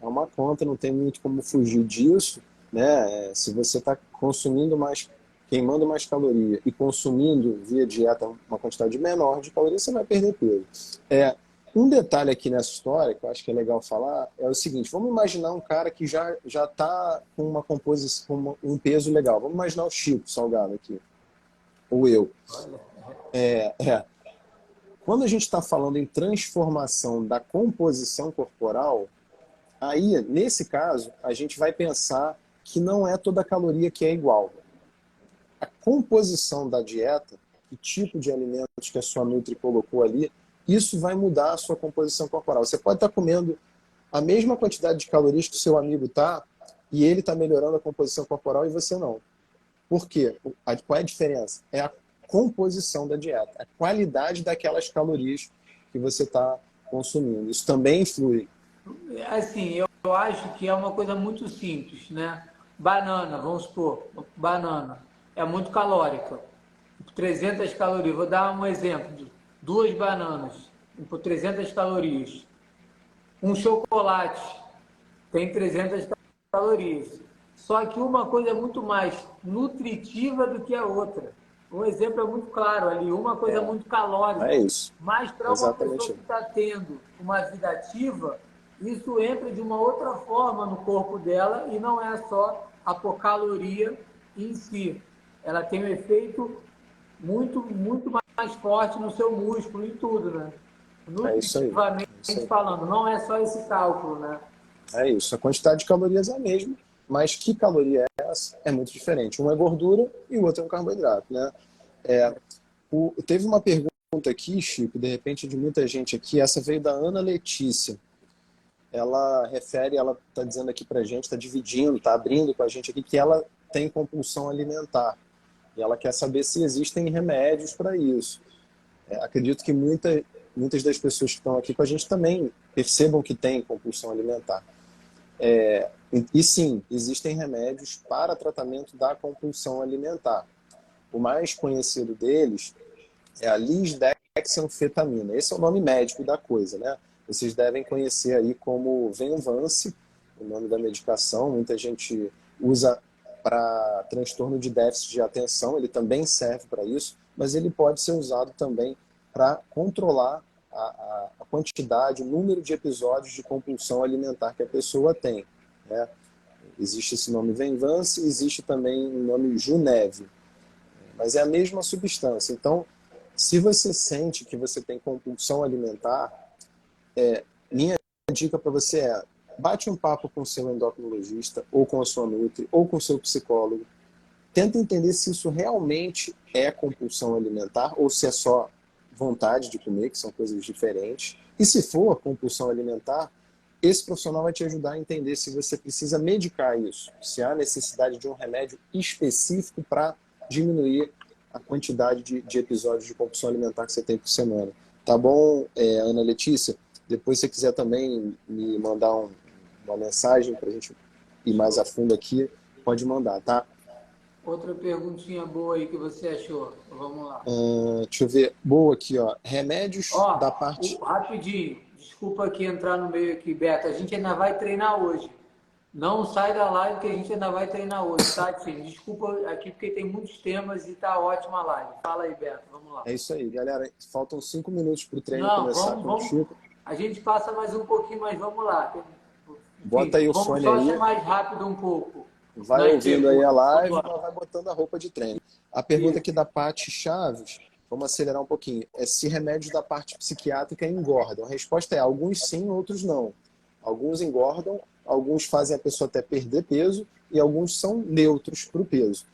É uma conta, não tem muito como fugir disso, né? Se você está consumindo mais, queimando mais caloria e consumindo via dieta uma quantidade menor de calorias, você vai perder peso. Um detalhe aqui nessa história, que eu acho que é legal falar, é o seguinte: vamos imaginar um cara que já está com uma composição, com um peso legal. Vamos imaginar o Chico Salgado aqui, ou eu. Quando a gente está falando em transformação da composição corporal, aí, nesse caso, a gente vai pensar que não é toda caloria que é igual. a composição da dieta, que tipo de alimentos que a sua Nutri colocou ali, isso vai mudar a sua composição corporal. Você pode estar comendo a mesma quantidade de calorias que o seu amigo está, e ele está melhorando a composição corporal e você não. Por quê? Qual é a diferença? É a composição da dieta, a qualidade daquelas calorias que você está consumindo. Isso também influi. Assim, eu acho que é uma coisa muito simples, né? Banana, vamos supor, banana é muito calórica, 300 calorias. Vou dar um exemplo: duas bananas por 300 calorias. Um chocolate tem 300 calorias. Só que uma coisa é muito mais nutritiva do que a outra. Um exemplo é muito claro ali, uma coisa é muito calórica. É isso. Mas para uma pessoa Exatamente. que está tendo uma vida ativa, isso entra de uma outra forma no corpo dela e não é só a caloria em si. Ela tem um efeito muito mais forte no seu músculo e tudo, né? É isso aí. Nutritivamente falando, não é só esse cálculo, né? É isso. A quantidade de calorias é a mesma, mas que caloria é essa? É muito diferente. Um é gordura e o outro é um carboidrato, né? Teve uma pergunta aqui, Chico, de repente de muita gente aqui, essa veio da Ana Letícia. Ela está dizendo aqui pra gente, está dividindo, está abrindo com a gente aqui, que ela tem compulsão alimentar. E ela quer saber se existem remédios para isso. Acredito que muitas das pessoas que estão aqui com a gente também percebam que tem compulsão alimentar. E sim, existem remédios para tratamento da compulsão alimentar. O mais conhecido deles é a lisdexanfetamina. Esse é o nome médico da coisa, né? Vocês devem conhecer aí como Venvance, o nome da medicação. Muita gente usa para transtorno de déficit de atenção, ele também serve para isso, mas ele pode ser usado também para controlar a quantidade, o número de episódios de compulsão alimentar que a pessoa tem, né? Existe esse nome Venvance, existe também o nome Junev, mas é a mesma substância. Então, se você sente que você tem compulsão alimentar, minha dica para você é: bate um papo com o seu endocrinologista, ou com a sua Nutri, ou com o seu psicólogo. Tenta entender se isso realmente é compulsão alimentar ou se é só vontade de comer, que são coisas diferentes. E se for compulsão alimentar, esse profissional vai te ajudar a entender se você precisa medicar isso, se há necessidade de um remédio específico para diminuir a quantidade de episódios de compulsão alimentar que você tem por semana. Tá bom, Ana Letícia? Depois, se você quiser também me mandar uma mensagem para a gente ir mais a fundo aqui, pode mandar, tá? Outra perguntinha boa aí que você achou. Vamos lá. Deixa eu ver. Boa aqui, ó. Remédios da parte... Rapidinho. Desculpa aqui entrar no meio aqui, Beto. A gente ainda vai treinar hoje. Não sai da live que a gente ainda vai treinar hoje, tá, Tim? Desculpa aqui porque tem muitos temas e tá ótima a live. Fala aí, Beto. Vamos lá. É isso aí, galera. Faltam 5 minutos para o treino Não, começar com o Chico. A gente passa mais um pouquinho, mas vamos lá. Bota aí o fone aí. Vamos só ser mais rápido um pouco. Vai ouvindo aí a live e vai botando a roupa de treino. A pergunta aqui da Paty Chaves, vamos acelerar um pouquinho, é se remédios da parte psiquiátrica engordam. A resposta é: alguns sim, outros não. Alguns engordam, alguns fazem a pessoa até perder peso e alguns são neutros para o peso.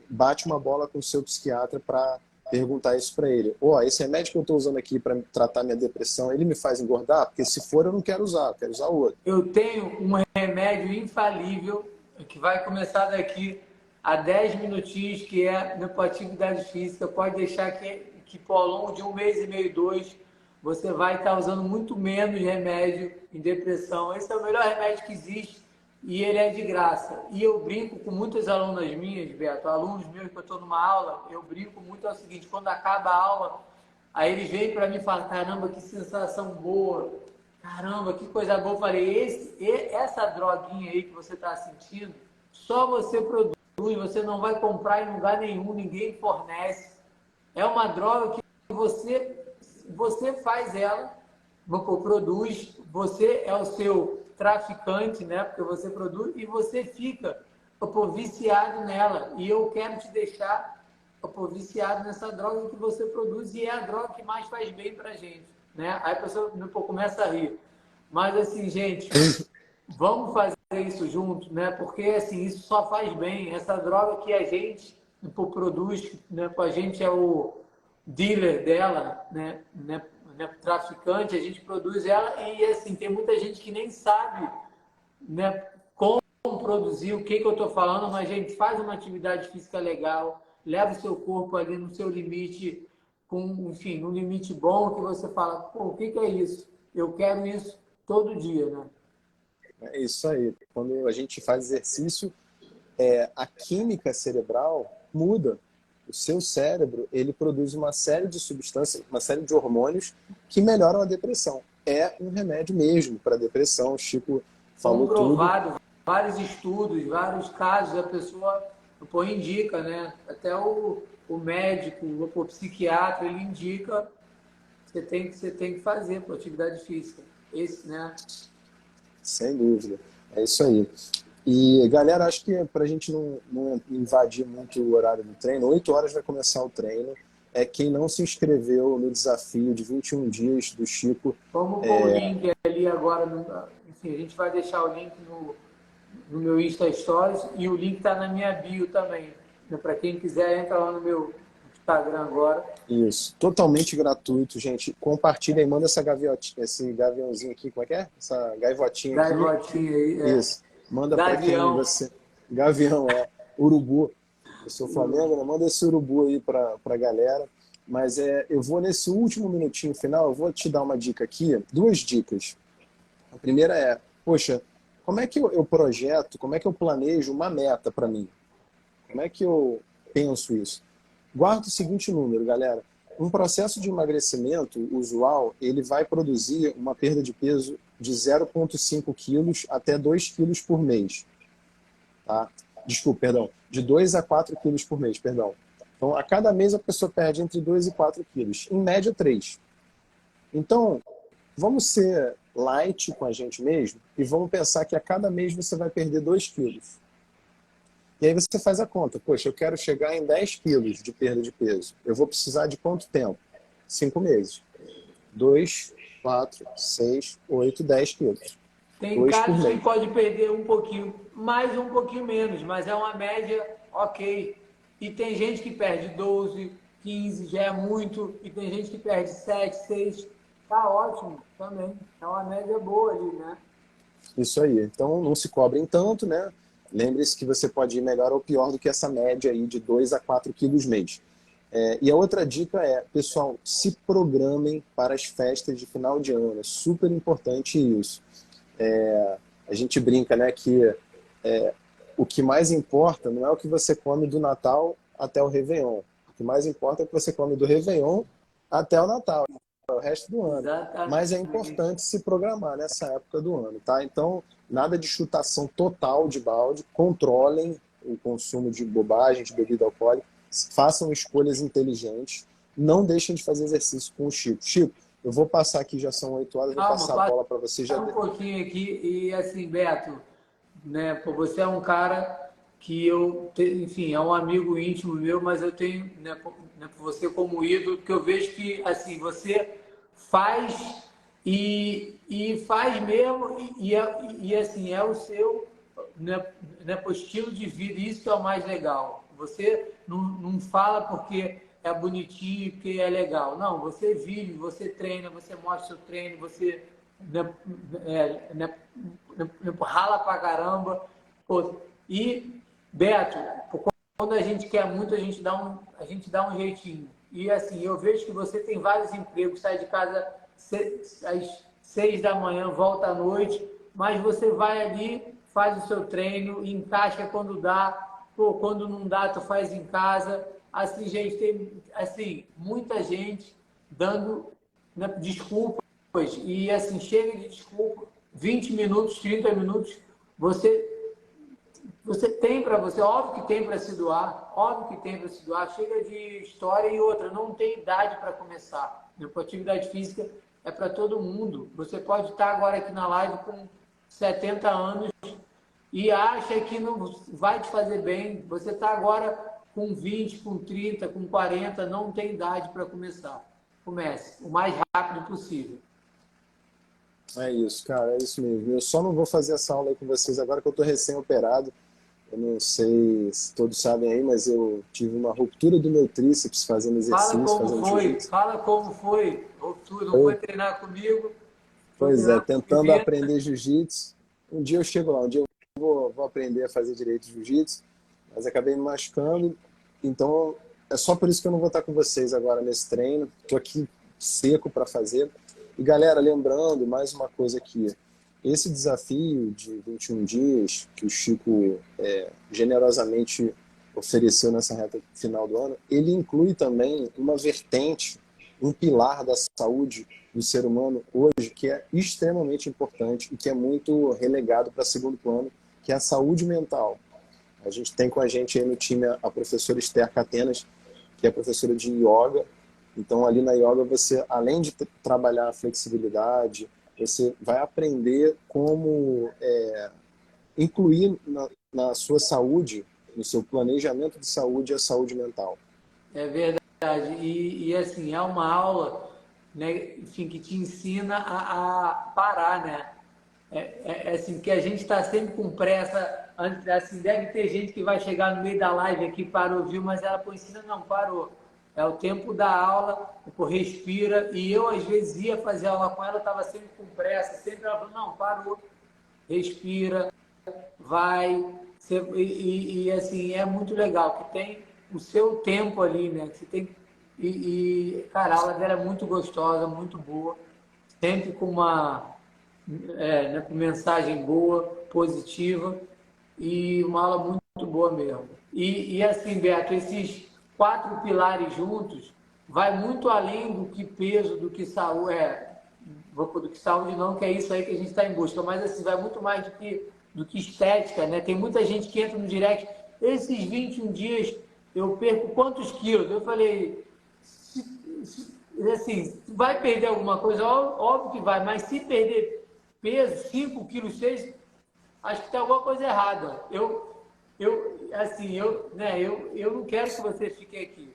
Bate uma bola com o seu psiquiatra para perguntar isso para ele. Esse remédio que eu estou usando aqui para tratar minha depressão, ele me faz engordar? Porque se for, eu não quero usar, eu quero usar outro. Eu tenho um remédio infalível que vai começar daqui a 10 minutinhos, que é para atividade física. Pode deixar que ao longo de 1 mês e meio, 2, você vai estar usando muito menos remédio em depressão. Esse é o melhor remédio que existe e ele é de graça. E eu brinco com muitas alunas minhas, Beto, alunos meus que eu estou numa aula, eu brinco muito, é o seguinte: quando acaba a aula, aí eles vêm para mim e falam: caramba, que sensação boa, caramba, que coisa boa. Eu falei: essa droguinha aí que você está sentindo, só você produz, você não vai comprar em lugar nenhum, ninguém fornece. É uma droga que você faz ela, produz, você é o seu traficante, né? Porque você produz e você fica viciado nela. E eu quero te deixar viciado nessa droga que você produz, e é a droga que mais faz bem pra gente, né? Aí a pessoa começa a rir. Mas assim, gente, vamos fazer isso juntos, né? Porque assim, isso só faz bem. Essa droga que a gente produz, né, com a gente é o dealer dela, né, traficante, a gente produz ela e assim, tem muita gente que nem sabe, né, como produzir, o que eu estou falando, mas a gente faz uma atividade física legal, leva o seu corpo ali no seu limite, enfim, um limite bom que você fala, pô, o que é isso? Eu quero isso todo dia, né? É isso aí. Quando a gente faz exercício, a química cerebral muda. O seu cérebro, ele produz uma série de substâncias, uma série de hormônios que melhoram a depressão. É um remédio mesmo para a depressão. O Chico falou tudo. Comprovado, vários estudos, vários casos, a pessoa pô, indica, né? Até o médico, o psiquiatra, ele indica você tem que fazer pô, atividade física. Esse, né? Sem dúvida. É isso aí. E, galera, acho que para a gente não invadir muito o horário do treino, 8 horas vai começar o treino. Quem não se inscreveu no desafio de 21 dias do Chico, Vamos pôr o link ali agora. Enfim, a gente vai deixar o link no meu Insta Stories e o link está na minha bio também. Para quem quiser, entra lá no meu Instagram agora. isso, totalmente gratuito, gente. Compartilha e manda essa gaviotinha, esse gaviãozinho aqui, como é que é? Essa gaivotinha aqui. Gaivotinha aí. Isso. Manda para quem você. Gavião, urubu. Eu sou Flamengo, né? Manda esse urubu aí para a galera. Mas eu vou nesse último minutinho final, eu vou te dar uma dica aqui, duas dicas. A primeira poxa, como é que eu projeto, como é que eu planejo uma meta para mim? Como é que eu penso isso? Guarda o seguinte número, galera. Um processo de emagrecimento usual, ele vai produzir uma perda de peso de 0,5 quilos até 2 quilos por mês. Tá? Desculpa, perdão. De 2 a 4 quilos por mês, perdão. Então, a cada mês a pessoa perde entre 2 e 4 quilos. Em média, 3. Então, vamos ser light com a gente mesmo e vamos pensar que a cada mês você vai perder 2 quilos. E aí você faz a conta. Poxa, eu quero chegar em 10 quilos de perda de peso. Eu vou precisar de quanto tempo? 5 meses. 2, 4, 6, 8, 10 quilos. Tem casos que pode perder um pouquinho mais ou um pouquinho menos, mas é uma média ok. E tem gente que perde 12, 15, já é muito. E tem gente que perde 7, 6. Tá ótimo também. É uma média boa ali, né? Isso aí. Então não se cobrem tanto, né? Lembre-se que você pode ir melhor ou pior do que essa média aí de 2 a 4 quilos mês. E a outra dica pessoal, se programem para as festas de final de ano. É super importante isso. A gente brinca, né, que o que mais importa não é o que você come do Natal até o Réveillon. O que mais importa é o que você come do Réveillon até o Natal, o resto do ano. Exatamente. Mas é importante se programar nessa época do ano, tá? Então, nada de chutação total de balde, controlem o consumo de bobagem, de bebida alcoólica, façam escolhas inteligentes, não deixem de fazer exercício com o Chico. Chico, eu vou passar aqui, já são 8 horas, vou passar a bola para você. Já um pouquinho aqui e assim, Beto, né, você é um cara que enfim, é um amigo íntimo meu, mas eu tenho você como ídolo, porque eu vejo que assim, você faz e faz mesmo e assim, é o seu estilo de vida, isso que é o mais legal. Você não fala porque é bonitinho, porque é legal. Não, você vive, você treina, você mostra seu treino, você rala pra caramba. Pô, e, Beto, quando a gente quer muito, a gente dá um jeitinho. E assim, eu vejo que você tem vários empregos, sai de casa às 6 da manhã, volta à noite, mas você vai ali, faz o seu treino, encaixa quando dá, pô, quando não dá, tu faz em casa. Assim, gente, tem assim, muita gente dando desculpas e assim, chega de desculpa, 20 minutos, 30 minutos, você tem para você, óbvio que tem para se doar, óbvio que tem para se doar, chega de história e outra, não tem idade para começar. A atividade física é para todo mundo. Você pode estar agora aqui na live com 70 anos e acha que não vai te fazer bem. Você está agora com 20, com 30, com 40, não tem idade para começar. Comece o mais rápido possível. É isso, cara, é isso mesmo. Eu só não vou fazer essa aula aí com vocês agora que eu estou recém-operado. Eu não sei se todos sabem aí, mas eu tive uma ruptura do meu tríceps fazendo exercício, fazendo jiu-jitsu. Fala como foi. Tu não foi Foi- treinar comigo, foi Pois é, treinar com o tentando Vitor. aprender jiu-jitsu. Um dia eu chego lá, um dia eu vou aprender a fazer direito jiu-jitsu, mas acabei me machucando. Então, é só por isso que eu não vou estar com vocês agora nesse treino. Estou aqui seco para fazer. E galera, lembrando mais uma coisa aqui. Esse desafio de 21 dias que o Chico generosamente ofereceu nessa reta final do ano, ele inclui também uma vertente, um pilar da saúde do ser humano hoje que é extremamente importante e que é muito relegado para segundo plano, que é a saúde mental. A gente tem com a gente aí no time a professora Esther Catenas, que é professora de yoga. Então, ali na yoga, você, além de trabalhar a flexibilidade, você vai aprender como incluir na sua saúde, no seu planejamento de saúde, a saúde mental. É verdade. Assim, é uma aula, né, enfim, que te ensina a parar, né? Assim, que a gente está sempre com pressa. Assim, deve ter gente que vai chegar no meio da live aqui, parou, viu, mas ela pô, ensina, não, parou. É o tempo da aula, pô, respira. E eu, às vezes, ia fazer aula com ela, estava sempre com pressa, sempre ela falou, não, parou, respira, vai. Assim, é muito legal, que tem o seu tempo ali, né? Que você tem, cara, a aula dela é muito gostosa, muito boa, sempre com uma né, com mensagem boa, positiva e uma aula muito boa mesmo. Assim, Beto, esses quatro pilares juntos vai muito além do que peso, do que saúde, do que saúde não, que é isso aí que a gente está em busca, mas assim, vai muito mais do que estética, né? Tem muita gente que entra no direct, esses 21 dias eu perco quantos quilos? Eu falei, assim, vai perder alguma coisa? Óbvio que vai, mas se perder peso, 5 quilos, 6, acho que tem alguma coisa errada. Eu não quero que você fique aqui.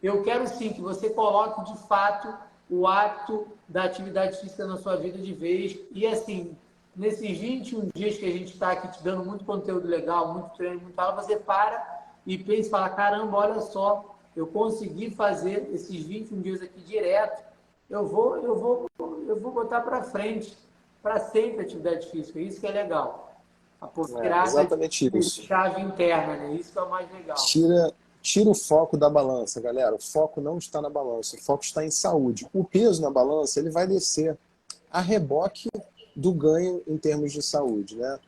Eu quero sim que você coloque de fato o hábito da atividade física na sua vida de vez. E assim, nesses 21 dias que a gente está aqui te dando muito conteúdo legal, muito treino, muito aula, você para e pensa e fala, caramba, olha só, eu consegui fazer esses 21 dias aqui direto, eu vou botar para frente, para sempre a atividade física, isso que é legal. A virada Exatamente de isso. chave interna, né? Isso que é o mais legal. Tira o foco da balança, galera. O foco não está na balança, o foco está em saúde. O peso na balança ele vai descer a reboque do ganho em termos de saúde, né?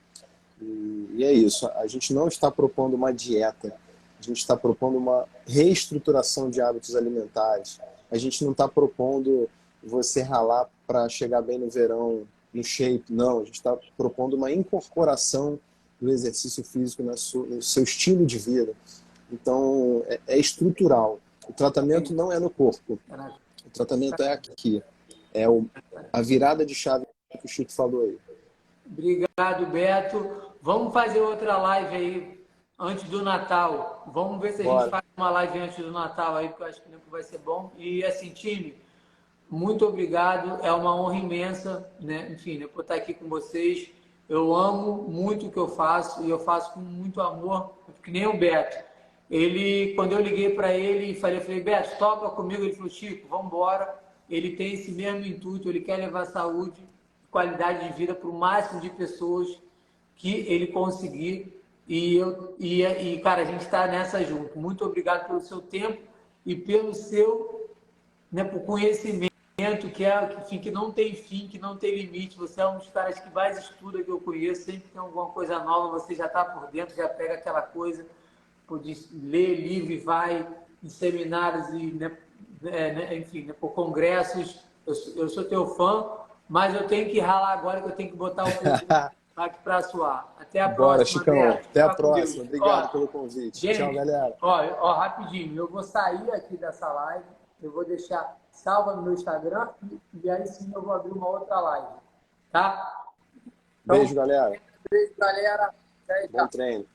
E é isso. A gente não está propondo uma dieta, a gente está propondo uma reestruturação de hábitos alimentares. A gente não está propondo você ralar para chegar bem no verão, no shape, não. A gente está propondo uma incorporação do exercício físico no seu estilo de vida. Então, é estrutural. O tratamento não é no corpo. O tratamento é aqui. É a virada de chave que o Chico falou aí. Obrigado, Beto. Vamos fazer outra live aí antes do Natal. Vamos ver se a gente Bora. faz uma live antes do Natal aí, porque eu acho que vai ser bom. E assim, time, muito obrigado. É uma honra imensa, né? Enfim, né, por estar aqui com vocês. Eu amo muito o que eu faço e eu faço com muito amor, que nem o Beto. Quando eu liguei para ele e falei, Beto, toca comigo. Ele falou, Chico, vamos embora. Ele tem esse mesmo intuito, ele quer levar saúde, qualidade de vida para o máximo de pessoas que ele conseguir. Cara, a gente está nessa junto. Muito obrigado pelo seu tempo e pelo seu, né, por conhecimento que não tem fim, que não tem limite. Você é um dos caras que mais estuda que eu conheço. Sempre tem alguma coisa nova, você já está por dentro, já pega aquela coisa, de ler livro e vai em seminários e, enfim, né, por congressos. Eu sou teu fã, mas eu tenho que ralar agora, que eu tenho que botar o povo aqui para suar. Até a Bora, próxima, Chicão. Beto. Até a Fica com Deus. próxima. Obrigado Ó, pelo convite. Tchau, gente, galera. rapidinho, eu vou sair aqui dessa live, eu vou deixar salva no meu Instagram e aí sim eu vou abrir uma outra live, tá? Então, Beijo, galera. beijo, galera. Bom Tchau. treino.